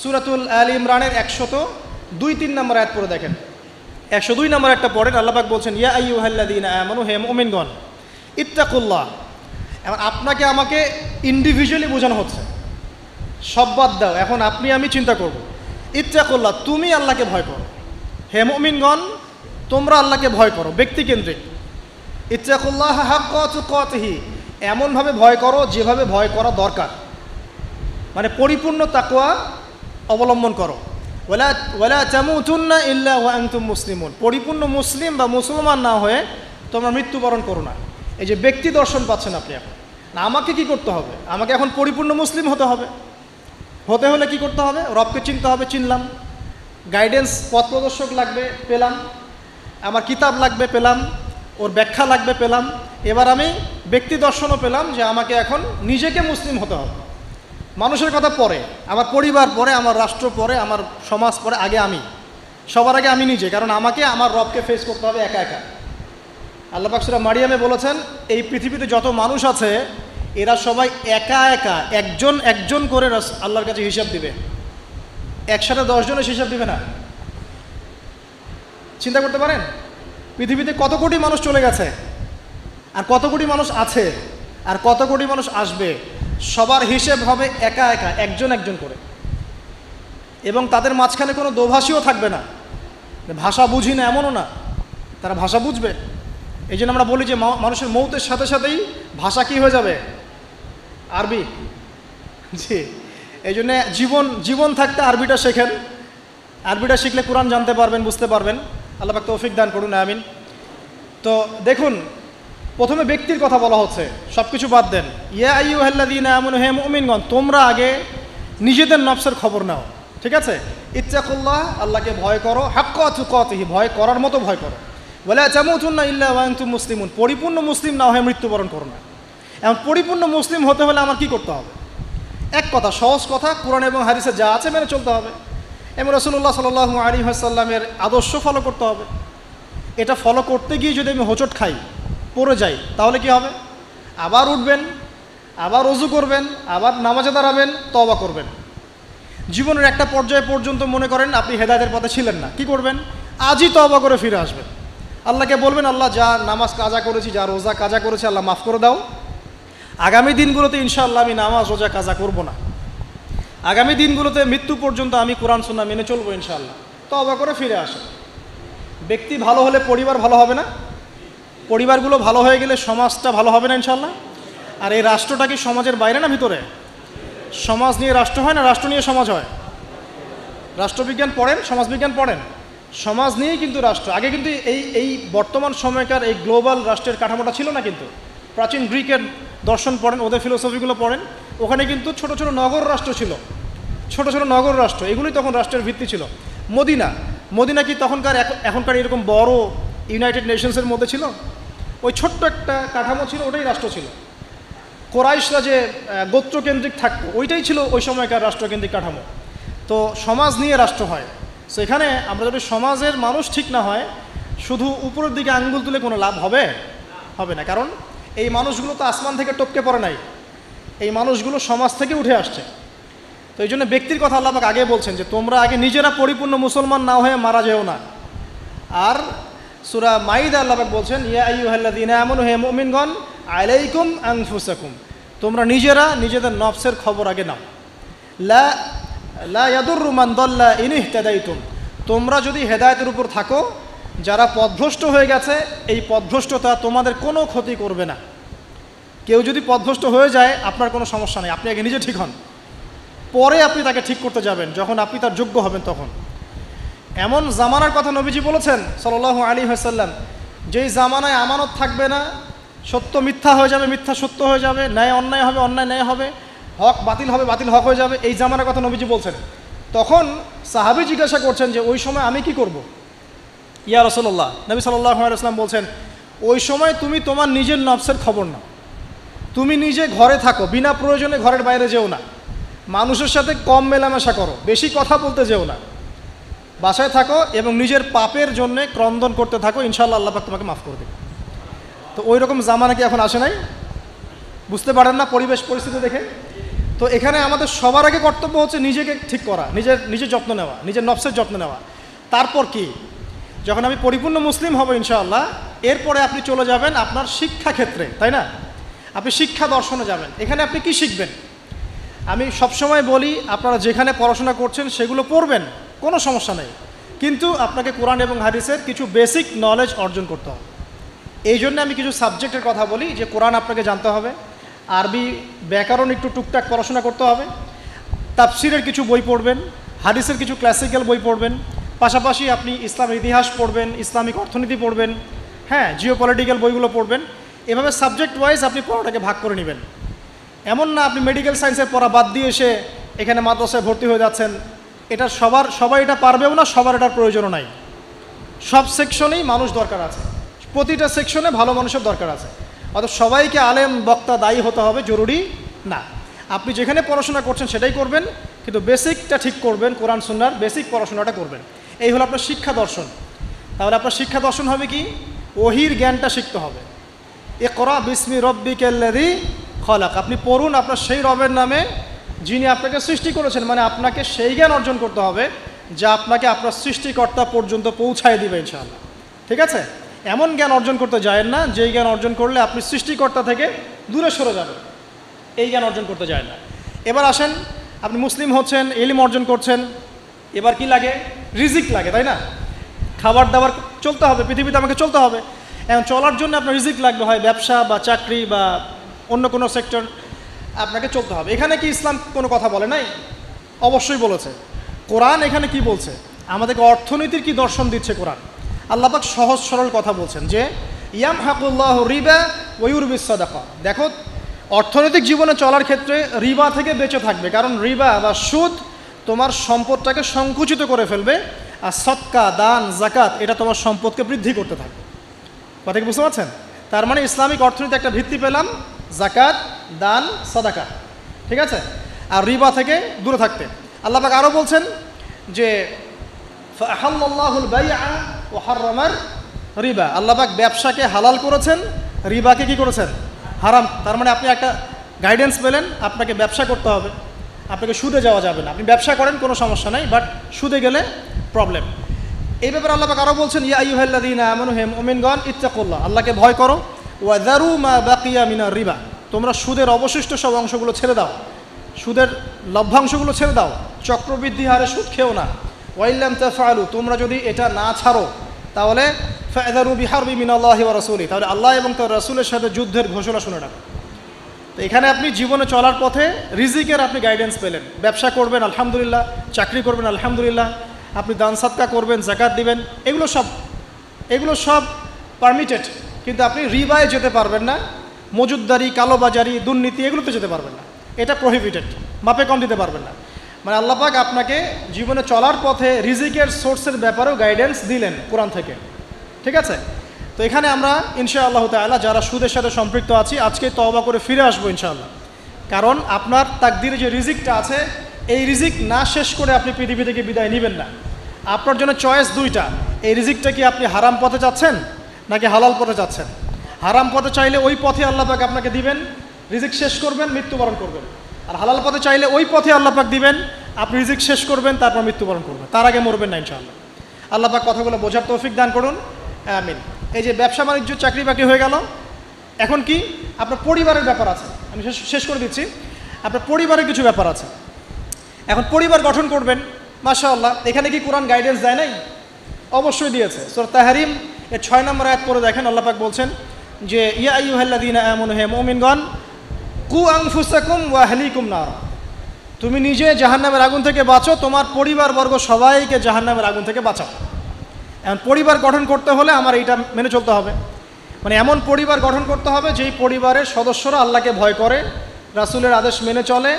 সূরাতুল আল ইমরানের 102-3 নম্বর আয়াত পড়ে দেখেন। 102 নম্বর একটা পড়েন, আল্লাহ পাক বলছেন, ইয়া আইয়ুহাল্লাযীনা আমানু, হে মুমিনগণ, ইত্তাকুল্লাহ। এখন আপনাকে আমাকে ইন্ডিভিজুয়ালি বোঝানো হচ্ছে, সব বাদ দাও, এখন আপনি আমি চিন্তা করব। ইত্তাকুল্লাহ, তুমি আল্লাহকে ভয় করো। হে মুমিনগণ, তোমরা আল্লাহকে ভয় করো, ব্যক্তিকেন্দ্রিক। ইত্তাকুল্লাহ হাক্কা তুকাতিহি, এমনভাবে ভয় করো যেভাবে ভয় করা দরকার, মানে পরিপূর্ণ তাকওয়া অবলম্বন করো। ওয়ালা তামুতুন্না ইল্লা ওয়া আনতুম মুসলিমুন, পরিপূর্ণ মুসলিম বা মুসলমান না হয়ে তোমরা মৃত্যুবরণ করো না। এই যে ব্যক্তি দর্শন পাচ্ছেন আপনি এখন। না, আমাকে কি করতে হবে? আমাকে এখন পরিপূর্ণ মুসলিম হতে হবে। হতে হলে কি করতে হবে? রবকে চিনতে হবে, চিনলাম। গাইডেন্স পথ প্রদর্শক লাগবে, পেলাম। আমার কিতাব লাগবে, পেলাম। ওর ব্যাখ্যা লাগবে, পেলাম। এবার আমি ব্যক্তি দর্শনও পেলাম যে আমাকে এখন নিজেকে মুসলিম হতে হবে। মানুষের কথা পরে, আমার পরিবার পরে, আমার রাষ্ট্র পরে, আমার সমাজ পরে, আগে আমি, সবার আগে আমি নিজে। কারণ আমাকে আমার রবকে ফেস করতে হবে একা একা। আল্লাহ পাক সূরা মারিয়ামে বলেছেন, এই পৃথিবীতে যত মানুষ আছে এরা সবাই একা একা একজন একজন করে আল্লাহর কাছে হিসাব দিবে। একসাথে 10 জনের হিসাব দিবে না। চিন্তা করতে পারেন পৃথিবীতে কত কোটি মানুষ চলে গেছে, আর কত কোটি মানুষ আছে, আর কত কোটি মানুষ আসবে। সবার হিসেব হবে একা একা, একজন একজন করে। এবং তাদের মাঝখানে কোনো দোভাষীও থাকবে না। ভাষা বুঝি না এমনও না, তারা ভাষা বুঝবে। এই জন্য আমরা বলি যে মানুষের মৌতের সাথে সাথেই ভাষা কি হয়ে যাবে? আরবি। জি, এই জন্যে জীবন থাকতে আরবিটা শেখেন। আরবিটা শিখলে কোরআন জানতে পারবেন, বুঝতে পারবেন। আল্লাহ পাক তৌফিক দান করুন, আমিন। তো দেখুন, প্রথমে ব্যক্তির কথা বলা হচ্ছে, সব কিছু বাদ দেন। ইয়া আইয়ুহাল্লাযীনা আমানু, হে মুমিনগণ, তোমরা আগে নিজেদের নফসের খবর নাও, ঠিক আছে? ইত্তাকুল্লাহ, আল্লাহকে ভয় করো, হাক্কা তুকাতিহি, ভয় করার মতো ভয় করো। ওয়ালা তামুতুন্না ইল্লা ওয়া আনতুম মুসলিমুন, পরিপূর্ণ মুসলিম না হয়ে মৃত্যুবরণ করো না। এখন পরিপূর্ণ মুসলিম হতে হলে আমার কি করতে হবে? এক কথা, সহজ কথা, কোরআন এবং হাদিসে যা আছে মেনে চলতে হবে এবং রাসূলুল্লাহ সাল্লাল্লাহু আলাইহি ওয়াসাল্লামের আদর্শ ফলো করতে হবে। এটা ফলো করতে গিয়ে যদি আমি হোঁচট খাই, পড়ে যাই, তাহলে কি হবে? আবার উঠবেন, আবার ওযু করবেন, আবার নামাজে দাঁড়াবেন, তওবা করবেন। জীবনের একটা পর্যায় পর্যন্ত মনে করেন আপনি হেদায়েতের পথে ছিলেন না, কি করবেন? আজই তওবা করে ফিরে আসবেন। আল্লাহকে বলবেন, আল্লাহ যা নামাজ কাজা করেছি, যা রোজা কাজা করেছি, আল্লাহ মাফ করে দাও। আগামী দিনগুলোতে ইনশাআল্লাহ আমি নামাজ রোজা কাজা করব না। আগামী দিনগুলোতে মৃত্যু পর্যন্ত আমি কোরআন সুন্নাহ মেনে চলবো ইনশাআল্লাহ। তওবা করে ফিরে আসে। ব্যক্তি ভালো হলে পরিবার ভালো হবে না? পরিবারগুলো ভালো হয়ে গেলে সমাজটা ভালো হবে না ইনশাআল্লাহ? আর এই রাষ্ট্রটা কি সমাজের বাইরে না ভিতরে? সমাজ নিয়ে রাষ্ট্র হয় না রাষ্ট্র নিয়ে সমাজ হয়? রাষ্ট্রবিজ্ঞান পড়েন, সমাজবিজ্ঞান পড়েন, সমাজ নিয়েই কিন্তু রাষ্ট্র। আগে কিন্তু এই বর্তমান সময়কার এই গ্লোবাল রাষ্ট্রের কাঠামোটা ছিল না। কিন্তু প্রাচীন গ্রিকের দর্শন পড়েন, ওদের ফিলোসফিগুলো পড়েন, ওখানে কিন্তু ছোট ছোট নগর রাষ্ট্র ছিল, ছোট ছোট নগর রাষ্ট্র, এগুলোই তখন রাষ্ট্রের ভিত্তি ছিল। মদিনা কি তখনকার এখনকার এরকম বড় ইউনাইটেড নেশনসের মধ্যে ছিল? ওই ছোট্ট একটা কাঠামো ছিল, ওটাই রাষ্ট্র ছিল। কোরাইশরা যে গোত্রকেন্দ্রিক থাকতো, ওইটাই ছিল ওই সময়কার রাষ্ট্রকেন্দ্রিক কাঠামো। তো সমাজ নিয়ে রাষ্ট্র হয়। সো এখানে আমরা যদি সমাজের মানুষ ঠিক না হয়, শুধু উপরের দিকে আঙ্গুল তুলে কোনো লাভ হবে না। কারণ এই মানুষগুলো তো আসমান থেকে টপকে পড়ে নাই, এই মানুষগুলো সমাজ থেকে উঠে আসছে। তো এই জন্য ব্যক্তির কথা আল্লাহ পাক আগে বলছেন যে তোমরা আগে নিজেরা পরিপূর্ণ মুসলমান না হয়ে মারা যেও না। আর সূরা মাইদা আল্লাহ পাক বলছেন, ইয়া আইয়ুহাল্লাযীনা আমানু, হে মুমিনগণ, আলাইকুম আনফুসাকুম, তোমরা নিজেরা নিজেদের নফসের খবর আগে নাও। লা ইয়াদুররু মান দাল্লা ইন ইহতাদাইতুম, তোমরা যদি হেদায়েতের উপর থাকো, যারা পথভ্রষ্ট হয়ে গেছে, এই পথভ্রষ্টতা তোমাদের কোনো ক্ষতি করবে না। কেউ যদি পথভ্রষ্ট হয়ে যায়, আপনার কোনো সমস্যা নেই, আপনি আগে নিজে ঠিক হন, পরে আপনি তাকে ঠিক করতে যাবেন যখন আপনি তার যোগ্য হবেন। তখন এমন জামানার কথা নবীজি বলেছেন সাল্লাল্লাহু আলাইহি ওয়াসাল্লাম, যেই জামানায় আমানত থাকবে না, সত্য মিথ্যা হয়ে যাবে, মিথ্যা সত্য হয়ে যাবে, ন্যায় অন্যায় হবে, অন্যায় ন্যায় হবে, হক বাতিল হবে, বাতিল হক হয়ে যাবে। এই জামানার কথা নবীজি বলছেন। তখন সাহাবী জিজ্ঞাসা করছেন যে ওই সময় আমি কি করব? ইয়া রাসূলুল্লাহ, নবী সাল্লাল্লাহু আলাইহি ওয়াসাল্লাম বলছেন, ওই সময় তুমি তোমার নিজের নফসের খবর নাও। তুমি নিজে ঘরে থাকো, বিনা প্রয়োজনে ঘরের বাইরে যেও না, মানুষের সাথে কম মেলামেশা করো, বেশি কথা বলতে যেও না, বাসায় থাকো এবং নিজের পাপের জন্যে ক্রন্দন করতে থাকো, ইনশাআল্লাহ আল্লাহ পাক তোমাকে মাফ করে দেবে। তো ওই রকম জামানা কি এখন আসে নাই? বুঝতে পারেন না পরিবেশ পরিস্থিতি দেখে? তো এখানে আমাদের সবার আগে কর্তব্য হচ্ছে নিজেকে ঠিক করা, নিজের যত্ন নেওয়া, নিজের নফসের যত্ন নেওয়া। তারপর কি, যখন আমি পরিপূর্ণ মুসলিম হব ইনশাআল্লাহ, এরপরে আপনি চলে যাবেন আপনার শিক্ষা ক্ষেত্রে, তাই না? আপনি শিক্ষা দর্শনে যাবেন। এখানে আপনি কি শিখবেন? আমি সবসময় বলি, আপনারা যেখানে পড়াশোনা করছেন সেগুলো পড়বেন, কোনো সমস্যা নেই, কিন্তু আপনাকে কোরআন এবং হাদিসের কিছু বেসিক নলেজ অর্জন করতে হবে। এই জন্য আমি কিছু সাবজেক্টের কথা বলি, যে কোরআন আপনাকে জানতে হবে, আরবি ব্যাকরণ একটু টুকটাক পড়াশোনা করতে হবে, তাফসিরের কিছু বই পড়বেন, হাদিসের কিছু ক্লাসিক্যাল বই পড়বেন, পাশাপাশি আপনি ইসলামের ইতিহাস পড়বেন, ইসলামিক অর্থনীতি পড়বেন, হ্যাঁ, জিওপলিটিক্যাল বইগুলো পড়বেন। এভাবে সাবজেক্ট ওয়াইজ আপনি পড়াটাকে ভাগ করে নেবেন। এমন না আপনি মেডিকেল সায়েন্সের পড়া বাদ দিয়ে এসে এখানে মাদ্রাসায় ভর্তি হয়ে যাচ্ছেন, এটা সবাই এটা পারবেও না, সবার এটার প্রয়োজনও নাই। সব সেকশনেই মানুষ দরকার আছে, প্রতিটা সেকশনে ভালো মানুষের দরকার আছে। অর্থাৎ সবাইকে আলেম বক্তা দায়ী হতে হবে জরুরি না। আপনি যেখানে পড়াশোনা করছেন সেটাই করবেন, কিন্তু বেসিকটা ঠিক করবেন, কোরআন সুন্নাহর বেসিক পড়াশোনাটা করবেন। এই হলো আপনার শিক্ষা দর্শন। তাহলে আপনার শিক্ষা দর্শন হবে কি? ওহির জ্ঞানটা শিখতে হবে। ইকরা বিসমি রব্বিকাল্লাযী খলাক, আপনি পড়ুন আপনার সেই রবের নামে যিনি আপনাকে সৃষ্টি করেছেন। মানে আপনাকে সেই জ্ঞান অর্জন করতে হবে যা আপনাকে আপনার সৃষ্টিকর্তা পর্যন্ত পৌঁছায় দিবে ইনশাআল্লাহ। ঠিক আছে? এমন জ্ঞান অর্জন করতে যায়েন না যেই জ্ঞান অর্জন করলে আপনি সৃষ্টিকর্তা থেকে দূরে সরে যাবেন, এই জ্ঞান অর্জন করতে যায় না। এবার আসেন, আপনি মুসলিম হচ্ছেন, ইলম অর্জন করছেন, এবার কি লাগে? রিজিক লাগে, তাই না? খাবার দাবার চলতে হবে, পৃথিবীতে আমাকে চলতে হবে। এখন চলার জন্য আপনার রিজিক লাগবে, হয় ব্যবসা বা চাকরি বা অন্য কোনো সেক্টর, আপনাকে চলতে হবে। এখানে কি ইসলাম কোনো কথা বলে নাই? অবশ্যই বলেছে। কোরআন এখানে কি বলছে? আমাদেরকে অর্থনীতির কি দর্শন দিচ্ছে কোরআন। আল্লাহ পাক সহজ সরল কথা বলছেন যে ইয়ামহাকুল্লাহু রিবা ওয়া ইউরবিস সাদাকা। দেখো, অর্থনৈতিক জীবনে চলার ক্ষেত্রে রিবা থেকে বেঁচে থাকবে, কারণ রিবা বা সুদ তোমার সম্পদটাকে সংকুচিত করে ফেলবে, আর সদকা, দান, জাকাত এটা তোমার সম্পদকে বৃদ্ধি করতে থাকবে। কথা কি বুঝতে পারছেন? তার মানে ইসলামিক অর্থনীতি একটা ভিত্তি পেলাম, জাকাত, দান, সাদাকা। ঠিক আছে? আর রিবা থেকে দূরে থাকতে আল্লাহ পাক আরও বলছেন যে ফাআহাল্লাল্লাহুল বাইআ ওয়া হাররামার রিবা। আল্লাহ পাক ব্যবসাকে হালাল করেছেন, রিবাকে কি করেছেন? হারাম। তার মানে আপনি একটা গাইডেন্স পেলেন, আপনাকে ব্যবসা করতে হবে, আপনাকে সুদে যাওয়া যাবে না। আপনি ব্যবসা করেন কোনো সমস্যা নাই, বাট সুদে গেলে প্রবলেম। এই ব্যাপারে আল্লাহ পাক আরও বলছেন ইয়া আইয়ুহাল্লাযীনা আমানু হে মুমিনগণ ইত্তাকুল্লাহ, আল্লাহকে ভয় করো, ওয়া যারু মা বাকিয়া মিনার রিবা, তোমরা সুদের অবশিষ্ট সব অংশগুলো ছেড়ে দাও, সুদের লভ্যাংশগুলো ছেড়ে দাও, চক্রবৃদ্ধি হারে সুদ খেও না। ওয়াইল্লাম তাফআলু, তোমরা যদি এটা না ছাড়ো তাহলে ফাযরু বিহারবি মিনাল্লাহি ওয়া রাসূলি, তাহলে আল্লাহ এবং তার রাসূলের সাথে যুদ্ধের ঘোষণা শুনে রাখো। তো এখানে আপনি জীবনে চলার পথে রিজিকের আপনি গাইডেন্স পেলেন। ব্যবসা করবেন আলহামদুলিল্লাহ, চাকরি করবেন আলহামদুলিল্লাহ, আপনি দান সাদকা করবেন, যাকাত দিবেন, এগুলো সব পারমিটেড। কিন্তু আপনি রিবায় যেতে পারবেন না, মজুদদারি, কালোবাজারি, দুর্নীতি এগুলোতে যেতে পারবেন না, এটা প্রহিবিটেড। মাপে কম দিতে পারবেন না। মানে আল্লাহ পাক আপনাকে জীবনে চলার পথে রিজিকের সোর্সের ব্যাপারেও গাইডেন্স দিলেন কোরআন থেকে। ঠিক আছে? তো এখানে আমরা ইনশাআল্লাহ তাআলা যারা সুদের সাথে সম্পৃক্ত আছি আজকে তওবা করে ফিরে আসবো ইনশাআল্লাহ। কারণ আপনার তাকদিরে যে রিজিকটা আছে, এই রিজিক না শেষ করে আপনি পৃথিবী থেকে বিদায় নেবেন না। আপনার জন্য চয়েস দুইটা, এই রিজিকটা কি আপনি হারাম পথে যাচ্ছেন নাকি হালাল পথে যাচ্ছেন। হারাম পথে চাইলে ওই পথে আল্লাহ পাক আপনাকে দিবেন, রিজিক শেষ করবেন, মৃত্যুবরণ করবেন। আর হালাল পথে চাইলে ওই পথে আল্লাহ পাক দিবেন, আপনি রিজিক শেষ করবেন, তারপর মৃত্যুবরণ করবেন, তার আগে মরবেন না ইনশাআল্লাহ। আল্লাহ পাক কথাগুলো বোঝার তৌফিক দান করুন, আমিন। এই যে ব্যবসা বাণিজ্য, চাকরি বাকরি হয়ে গেল, এখন কি আপনার পরিবারের ব্যাপার আছে। আমি শেষ করে দিচ্ছি। আপনার পরিবারের কিছু ব্যাপার আছে। এখন পরিবার গঠন করবেন, মাশাআল্লাহ, এখানে কি কোরআন গাইডেন্স দেয় নাই? অবশ্যই দিয়েছে। সূরা তাহরিম এর 6 নম্বর আয়াত পড়ে দেখেন, আল্লাহ পাক বলছেন যে ইয়া আইয়ুহাল্লাযীনা আমানু হে মুমিনগণ কু আনফুসাকুম ওয়া আহলিকুম নার, তুমি নিজে জাহান্নামের আগুন থেকে বাঁচো, তোমার পরিবারবর্গ সবাইকে জাহান্নামের আগুন থেকে বাঁচাও। এখন পরিবার গঠন করতে হলে আমার এইটা মেনে চলতে হবে। মানে এমন পরিবার গঠন করতে হবে যেই পরিবারের সদস্যরা আল্লাহকে ভয় করে, রাসূলের আদেশ মেনে চলে,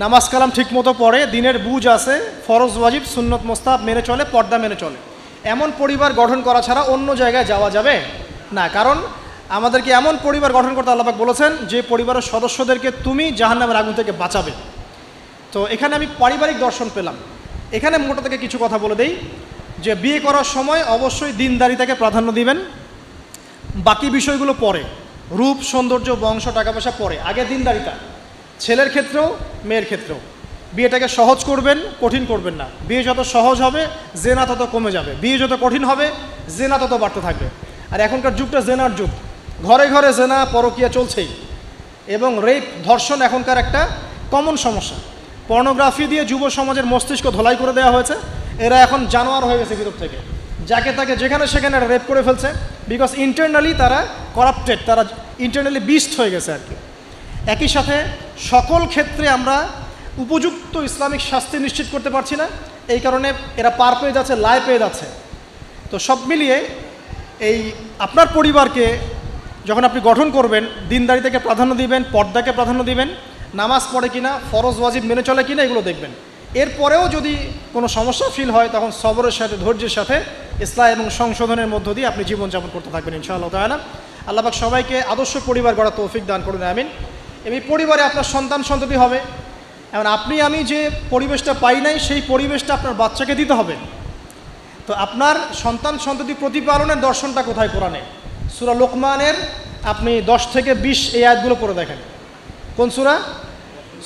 নামাজ কালাম ঠিকমতো পড়ে, দিনের বুঝ আছে, ফরজ ওয়াজিব সুন্নত মোস্তাহাব মেনে চলে, পর্দা মেনে চলে। এমন পরিবার গঠন করা ছাড়া অন্য জায়গায় যাওয়া যাবে না। কারণ আমাদেরকে এমন পরিবার গঠন করতে আল্লাহ পাক বলেছেন যে পরিবারের সদস্যদেরকে তুমি জাহান্নামের আগুন থেকে বাঁচাবে। তো এখানে আমি পারিবারিক দর্শন পেলাম। এখানে মোটা থেকে কিছু কথা বলে দেই যে বিয়ে করার সময় অবশ্যই দিনদারিতাকে প্রাধান্য দিবেন, বাকি বিষয়গুলো পরে, রূপ সৌন্দর্য বংশ টাকা পয়সা পরে, আগে দিনদারিতা। ছেলের ক্ষেত্রেও মেয়ের ক্ষেত্রেও বিয়েটাকে সহজ করবেন, কঠিন করবেন না। বিয়ে যত সহজ হবে জেনা তত কমে যাবে, বিয়ে যত কঠিন হবে জেনা তত বাড়তে থাকবে। আর এখনকার যুগটা জেনার যুগ, ঘরে ঘরে জেনা পরকীয়া চলছেই, এবং রেপ ধর্ষণ এখনকার একটা কমন সমস্যা। পর্নোগ্রাফি দিয়ে যুব সমাজের মস্তিষ্ক ধোলাই করে দেওয়া হয়েছে। এরা এখন জানোয়ার হয়ে গেছে ভিতর থেকে, যাকে তাকে যেখানে সেখানে রেপ করে ফেলছে, বিকজ ইন্টারনালি তারা করাপ্টেড, তারা ইন্টারনালি বিস্ট হয়ে গেছে আর কি। একই সাথে সকল ক্ষেত্রে আমরা উপযুক্ত ইসলামিক শাস্তি নিশ্চিত করতে পারছি না, এই কারণে এরা পার পেয়ে যাচ্ছে, লায় পেয়ে যাচ্ছে। তো সব মিলিয়ে এই আপনার পরিবারকে যখন আপনি গঠন করবেন, দিনদারিতাকে প্রাধান্য দিবেন, পর্দাকে প্রাধান্য দিবেন, নামাজ পড়ে কিনা, ফরজ ওয়াজিব মেনে চলে কিনা এগুলো দেখবেন। এরপরেও যদি কোনো সমস্যা ফিল হয় তখন সবরের সাথে ধৈর্যের সাথে ইসলাহ এবং সংশোধনের মধ্য দিয়ে আপনি জীবনযাপন করতে থাকবেন ইনশাআল্লাহ তাআলা। আল্লাহ পাক সবাইকে আদর্শ পরিবার গড়ার তৌফিক দান করুন, আমিন। এই পরিবারে আপনার সন্তান সন্ততি হবে, এখন আপনি আমি যে পরিবেশটা পাই নাই সেই পরিবেশটা আপনার বাচ্চাকে দিতে হবে। তো আপনার সন্তান সন্ততি প্রতিপালনের দর্শনটা কোথায়? কোরআনে সূরা লোকমানের আপনি 10 থেকে 20 এই আয়াতগুলো পড়ে দেখেন। কোন সূরা?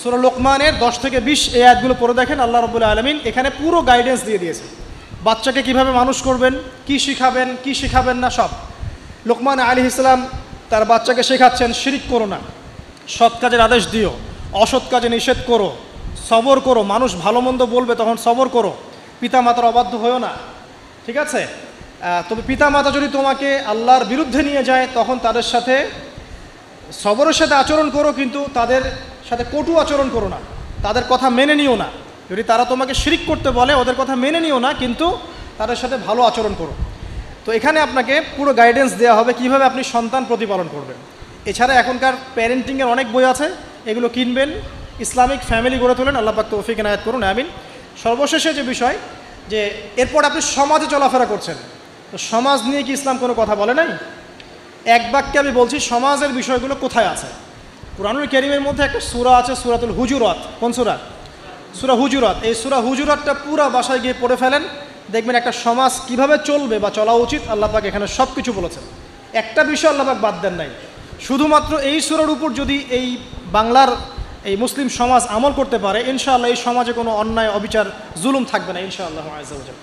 সূরা লোকমানের 10 থেকে 20 এই আয়াতগুলো পড়ে দেখেন। আল্লাহ রাব্বুল আলামিন এখানে পুরো গাইডেন্স দিয়ে দিয়েছে, বাচ্চাকে কিভাবে মানুষ করবেন, কি শিখাবেন কি শিখাবেন না সব। লোকমান আলাইহিস সালাম তার বাচ্চাকে শেখাচ্ছেন শিরিক করো না, সৎ কাজের আদেশ দিও, অসৎ কাজে নিষেধ করো, সবর করো, মানুষ ভালো মন্দ বলবে তখন সবর করো, পিতামাতার অবাধ্য হয়েও না, ঠিক আছে? তবে পিতামাতা যদি তোমাকে আল্লাহর বিরুদ্ধে নিয়ে যায় তখন তাদের সাথে সবরের সাথে আচরণ করো, কিন্তু তাদের সাথে কটু আচরণ করো না, তাদের কথা মেনে নিও না। যদি তারা তোমাকে শিরিক করতে বলে ওদের কথা মেনে নিও না, কিন্তু তাদের সাথে ভালো আচরণ করো। তো এখানে আপনাকে পুরো গাইডেন্স দেওয়া হবে কীভাবে আপনি সন্তান প্রতিপালন করবেন। এছাড়া এখনকার প্যারেন্টিংয়ের অনেক বই আছে, এগুলো কিনবেন, ইসলামিক ফ্যামিলি গড়ে তোলেন, আল্লাহ পাক তৌফিক এনায়েত করুন, আমিন। সর্বশেষে যে বিষয় যে এরপর আপনি সমাজে চলাফেরা করছেন, তো সমাজ নিয়ে কি ইসলাম কোনো কথা বলে নাই? এক বাক্যে আমি বলছি সমাজের বিষয়গুলো কোথায় আছে। কুরআনুল কারীমের মধ্যে একটা সূরা আছে, সূরাতুল হুজুরাত। কোন সূরা? সূরা হুজুরাত। এই সূরা হুজুরাতটা পুরো বাসায় গিয়ে পড়ে ফেলেন, দেখবেন একটা সমাজ কিভাবে চলবে বা চলা উচিত আল্লাহ পাক এখানে সব কিছু বলেছেন, একটা বিষয় আল্লাহ পাক বাদ দেন নাই। শুধুমাত্র এই সূরার উপর যদি এই বাংলার এই মুসলিম সমাজ আমল করতে পারে ইনশাআল্লাহ এই সমাজে কোনো অন্যায় অবিচার জুলুম থাকবে না ইনশাআল্লাহ আযজা ওয়া জাল,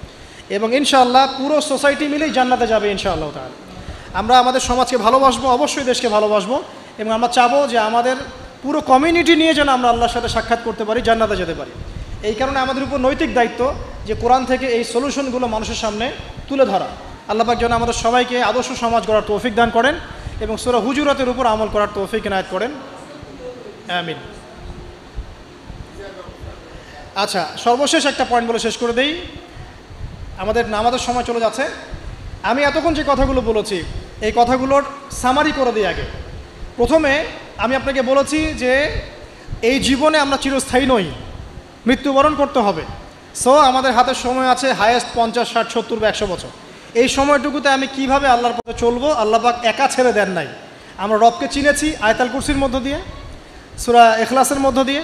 এবং ইনশাআল্লাহ পুরো সোসাইটি মিলেই জান্নাতে যাবে ইনশাআল্লাহ তাআলা। আমরা আমাদের সমাজকে ভালোবাসবো, অবশ্যই দেশকে ভালোবাসবো, এবং আমরা চাবো যে আমাদের পুরো কমিউনিটি নিয়ে যেন আমরা আল্লাহর সাথে সাক্ষাৎ করতে পারি, জান্নাতে যেতে পারি। এই কারণে আমাদের উপর নৈতিক দায়িত্ব যে কোরআন থেকে এই সলিউশনগুলো মানুষের সামনে তুলে ধরা। আল্লাহ পাক যেন আমাদের সবাইকে আদর্শ সমাজ গড়ার তৌফিক দান করেন এবং সূরা হুজুরাতের উপর আমল করার তৌফিক এনায়েত করেন, আমিন। আচ্ছা, সর্বশেষ একটা পয়েন্ট বলে শেষ করে দেই, আমাদের নামাজের সময় চলে যাচ্ছে। আমি এতক্ষণ যে কথাগুলো বলেছি এই কথাগুলোর সামারি করে দিই আগে। প্রথমে আমি আপনাকে বলেছি যে এই জীবনে আমরা চিরস্থায়ী নই, মৃত্যুবরণ করতে হবে। সো আমাদের হাতে সময় আছে হায়েস্ট 50, 60, 70 বা 100 বছর। এই সময়টুকুতে আমি কিভাবে আল্লাহর পথে চলবো, আল্লাহ পাক একা ছেড়ে দেন নাই। আমরা রবকে চিনেছি আয়াতুল কুরসির মধ্য দিয়ে, সূরা ইখলাসের মধ্য দিয়ে।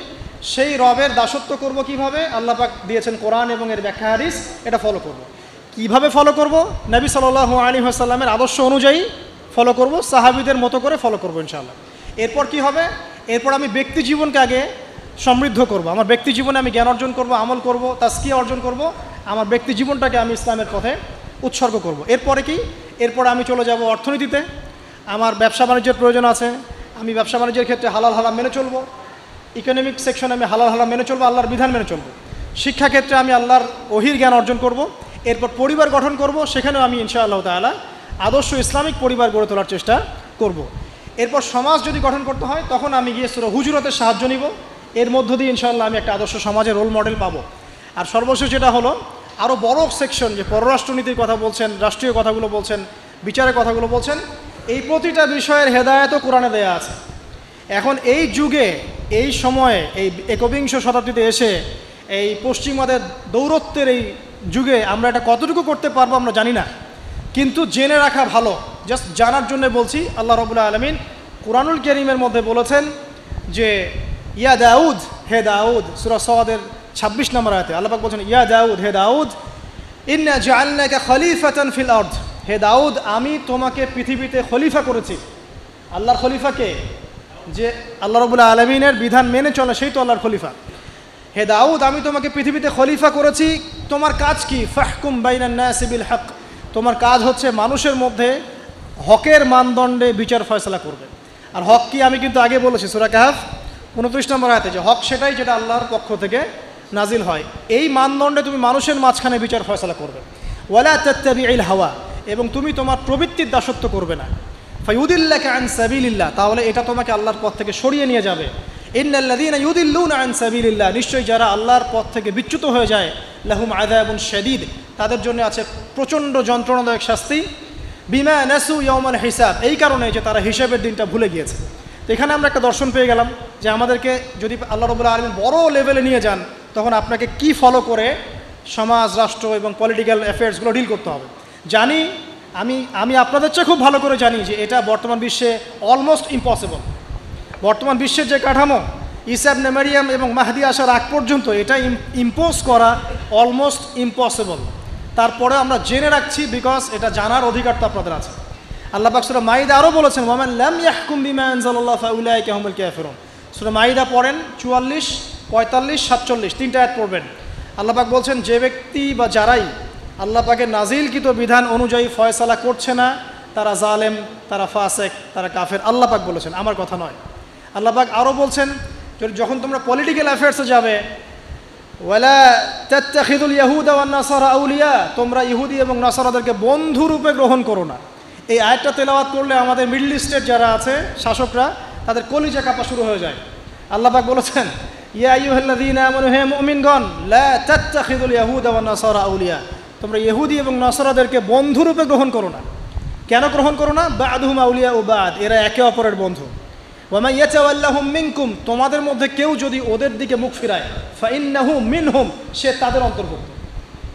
সেই রবের দাসত্ব করব কিভাবে, আল্লাহ পাক দিয়েছেন কোরআন এবং এর ব্যাখ্যা হাদিস, এটা ফলো করব। কিভাবে ফলো করব? নবী সাল্লাল্লাহু আলাইহি ওয়াসাল্লামের আদর্শ অনুযায়ী ফলো করব, সাহাবীদের মতো করে ফলো করব ইনশাআল্লাহ। এরপর কি হবে? এরপর আমি ব্যক্তি জীবনকে আগে সমৃদ্ধ করব, আমার ব্যক্তি জীবনে আমি জ্ঞান অর্জন করব, আমল করব, তাজকিয়া অর্জন করব, আমার ব্যক্তি জীবনটাকে আমি ইসলামের পথে উৎসর্গ করব। এরপরে কি? এরপর আমি চলে যাব অর্থনীতিতে। আমার ব্যবসা বাণিজ্যের প্রয়োজন আছে, আমি ব্যবসা বাণিজ্যের ক্ষেত্রে হালাল হারাম মেনে চলব। ইকোনমিক সেকশনে আমি হালাল হারাম মেনে চলবো, আল্লাহর বিধান মেনে চলবো। শিক্ষাক্ষেত্রে আমি আল্লাহর ওহির জ্ঞান অর্জন করব। এরপর পরিবার গঠন করব, সেখানেও আমি ইনশাআল্লাহ তাআলা আদর্শ ইসলামিক পরিবার গড়ে তোলার চেষ্টা করব। এরপর সমাজ যদি গঠন করতে হয় তখন আমি গিয়ে সূরা হুজুরাতের সাহায্য নিব, এর মধ্য দিয়ে ইনশাআল্লাহ আমি একটা আদর্শ সমাজের রোল মডেল পাবো। আর সর্বশেষ যেটা হলো আরও বড় সেকশন, যে পররাষ্ট্রনীতির কথা বলছেন, রাষ্ট্রীয় কথাগুলো বলছেন, বিচারের কথাগুলো বলছেন, এই প্রতিটা বিষয়ের হেদায়েতও কোরআনে দেয়া আছে। এখন এই যুগে, এই সময়ে, এই 21 শতাব্দীতে এসে এই পশ্চিমাদের দৌরত্বের এই যুগে আমরা এটা কতটুকু করতে পারবো আমরা জানি না, কিন্তু জেনে রাখা ভালো। জাস্ট জানার জন্য বলছি, আল্লাহ রাব্বুল আলামিন কুরআনুল কারীমের মধ্যে বলেছেন যে ইয়া দাউদ, হে দাউদ, সূরা সাদের 26 নম্বর আয়াতে আল্লাহ পাক বলছেন ইয়া দাউদ, হে দাউদ, ইন্না জাআলনাকা খলিফাতান ফিল আরদ, হে দাউদ আমি তোমাকে পৃথিবীতে খলিফা করেছি। আল্লাহর খলিফা কে? যে আল্লাহ রাব্বুল আলামিনের বিধান মেনে চলে সেই তো আল্লাহর খলিফা। হে দাউদ আমি তোমাকে পৃথিবীতে খলিফা করেছি, তোমার কাজ কি? ফাহকুম বাইনান নাসি বিল হক, তোমার কাজ হচ্ছে মানুষের মধ্যে হকের মানদণ্ডে বিচার ফয়সালা করবে। আর হক কি আমি কিন্তু আগে বলেছি সূরা কাহফ 29 নম্বর আয়াতে, যে হক সেটাই যেটা আল্লাহর পক্ষ থেকে নাজিল হয়। এই মানদণ্ডে তুমি মানুষের মাঝখানে বিচার ফয়সালা করবে। ওয়ালা তাত্তাবিউল হাওয়া, এবং তুমি তোমার প্রবৃত্তির দাসত্ব করবে না। ফায়ুদিল্লাকা আন সাবিলিল্লাহ, তাহলে এটা তোমাকে আল্লাহর পথ থেকে সরিয়ে নিয়ে যাবে। ইন্নাল্লাযীনা ইউদিল্লুনা আন সাবিলিল্লাহ, নিশ্চয়ই যারা আল্লাহর পথ থেকে বিচ্যুত হয়ে যায়, লাহুম আযাবুন শাদীদ, তাদের জন্য আছে প্রচণ্ড যন্ত্রণাদায়ক শাস্তি। বিমা নাসু ইয়াউমাল হিসাব, এই কারণে যে তারা হিসাবের দিনটা ভুলে গিয়েছে। তো এখানে আমরা একটা দর্শন পেয়ে গেলাম যে আমাদেরকে যদি আল্লাহ রাব্বুল আলামিন বড় লেভেলে নিয়ে যান তখন আপনাকে কি ফলো করে সমাজ, রাষ্ট্র এবং পলিটিক্যাল অ্যাফেয়ার্সগুলো ডিল করতে হবে। জানি, আমি আপনাদের চেয়ে খুব ভালো করে জানি যে এটা বর্তমান বিশ্বে অলমোস্ট ইম্পসিবল। বর্তমান বিশ্বের যে কাঠামো, ঈসা ইবনে মারইয়াম এবং মাহদি আসার আগ পর্যন্ত এটা ইম্পোজ করা অলমোস্ট ইম্পসিবল। তারপরে আমরা জেনে রাখছি, বিকজ এটা জানার অধিকার তো আপনাদের আছে। আল্লাহ পাক সূরা মাইদা আরও বলেছেন, ওয়ামান লাম ইয়াহকুম বিমা আনজালাল্লাহু ফাউলাইকা হুমুল কাফিরুন। সূরা মাইদা পড়েন 44, 45, 47 তিনটা আয়াত পড়বেন। আল্লাহ পাক বলছেন, যে ব্যক্তি বা যারাই আল্লাহ পাকের নাজিলকৃত বিধান অনুযায়ী ফয়সালা করছে না, তারা জালেম, তারা ফাসেক, তারা কাফের। আল্লাহ পাক বলেছেন, আমার কথা নয়। আল্লাহ পাক আরও বলছেন, যখন তোমরা পলিটিক্যাল অ্যাফেয়ার্সে যাবে, ওয়ালা তাত্তাখিযুল ইয়াহুদা ওয়ান নাসারা আউলিয়া, তোমরা ইহুদি এবং নাসারাদেরকে বন্ধুরূপে গ্রহণ করো না। এই আয়াতটা তেলাওয়াত করলে আমাদের মিডল ইস্টের যারা আছে শাসকরা, তাদের কলিজা কাঁপা শুরু হয়ে যায়। আল্লাহ পাক বলেছেন, ইয়া আইয়ুহাল্লাযীনা আমানু, হে মুমিনগণ, লা তাত্তাখিযুল ইয়াহুদা ওয়ান নাসারা আউলিয়া, তোমরা ইহুদি এবং নাসারাদেরকে বন্ধুরূপে গ্রহণ করো না। কেন গ্রহণ করো না? বা'দুহুম আউলিয়া ও বা'দ, এরা একে অপরের বন্ধু। ওয়া মান ইয়াতাওয়াল্লাহুম মিনকুম, তোমাদের মধ্যে কেউ যদি ওদের দিকে মুখ ফিরায়, ফাইন্নাহু মিনহুম, সে তাদের অন্তর্ভুক্ত।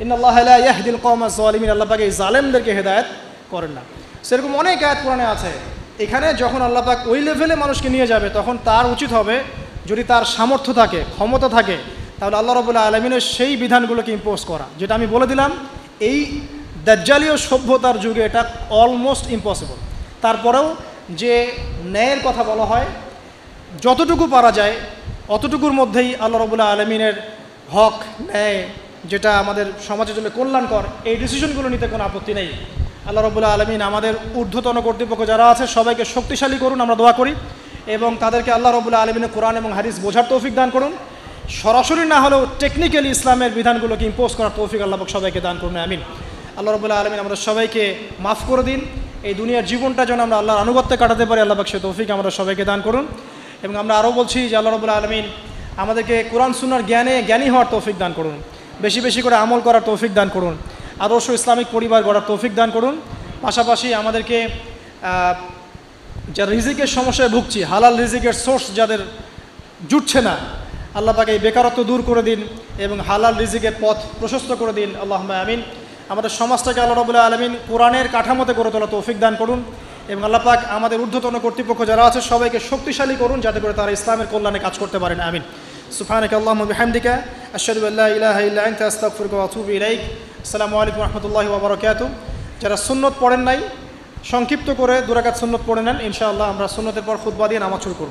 ইন্নাল্লাহা লা ইয়াহদিল কওমাজ যালিমিন, আল্লাহ পাক এই জালেমদেরকে হেদায়েত করেন না। সেরকম অনেক আয়াত কোরআনে আছে। এখানে যখন আল্লাহ পাক ওই লেভেলে মানুষকে নিয়ে যাবে, তখন তার উচিত হবে, যদি তার সামর্থ্য থাকে, ক্ষমতা থাকে, তাহলে আল্লাহ রাব্বুল আলামিনের সেই বিধানগুলোকে ইম্পোজ করা। যেটা আমি বলে দিলাম, এই দাজ্জালীয় সভ্যতার যুগে এটা অলমোস্ট ইম্পসিবল। তারপরেও যে ন্যায়ের কথা বলা হয়, যতটুকু পারা যায় অতটুকুর মধ্যেই আল্লাহ রাব্বুল আলামিনের হক, ন্যায়, যেটা আমাদের সমাজের জন্য কল্যাণকর, এই ডিসিশনগুলো নিতে কোনো আপত্তি নেই। আল্লাহ রাব্বুল আলামিন আমাদের ঊর্ধ্বতন কর্তৃপক্ষ যারা আছে সবাইকে শক্তিশালী করুন, আমরা দোয়া করি, এবং তাদেরকে আল্লাহ রাব্বুল আলামিনের কোরআন এবং হাদিস বোঝার তৌফিক দান করুন। সরাসরি না হলেও টেকনিক্যালি ইসলামের বিধানগুলোকে ইম্পোজ করার তৌফিক আল্লাহ পাক সবাইকে দান করুন, আমিন। আল্লাহ রাব্বুল আলামিন আমাদের সবাইকে মাফ করে দিন। এই দুনিয়ার জীবনটা যেন আমরা আল্লাহর আনুগত্যে কাটাতে পারি, আল্লাহ পাক সে তৌফিক আমরা সবাইকে দান করুন। এবং আমরা আরও বলছি যে আল্লাহ রাব্বুল আলামিন আমাদেরকে কোরআন সুন্নাহর জ্ঞানী হওয়ার তৌফিক দান করুন, বেশি বেশি করে আমল করার তৌফিক দান করুন, আদর্শ ইসলামিক পরিবার গড়ার তৌফিক দান করুন। পাশাপাশি আমাদেরকে যা রিজিকের সমস্যায় ভুগছি, হালাল রিজিকের সোর্স যাদের জুটছে না, আল্লাহ পাক এই বেকারত্ব দূর করে দিন এবং হালাল রিজিকের পথ প্রশস্ত করে দিন, আল্লাহুম্মা আমিন। আমাদের সমাজটাকে আল্লাহ রাব্বুল আলামিন কোরআনের কাঠামোতে গড়ে তোলা তৌফিক দান করুন, এবং আল্লাহ পাক আমাদের ঊর্ধ্বতন কর্তৃপক্ষ যারা আছে সবাইকে শক্তিশালী করুন, যাতে করে তারা ইসলামের কল্যাণে কাজ করতে পারেন, আমিন। সুবহানাকা আল্লাহুম্মা বিহামদিকা, আশহাদু আল্লা ইলাহা ইল্লা আনতা, আস্তাগফিরুকা ওয়া আতুবু ইলাইক। আসসালামু আলাইকুম ওয়া রাহমাতুল্লাহি ওয়া বারাকাতুহু। যারা সুন্নত পড়েন নাই, সংক্ষিপ্ত করে 2 রাকাত সুন্নত পড়ে নেন, ইনশাআল্লাহ আমরা সুন্নতের পর খুতবা দিয়ে নামাজ শুরু করব।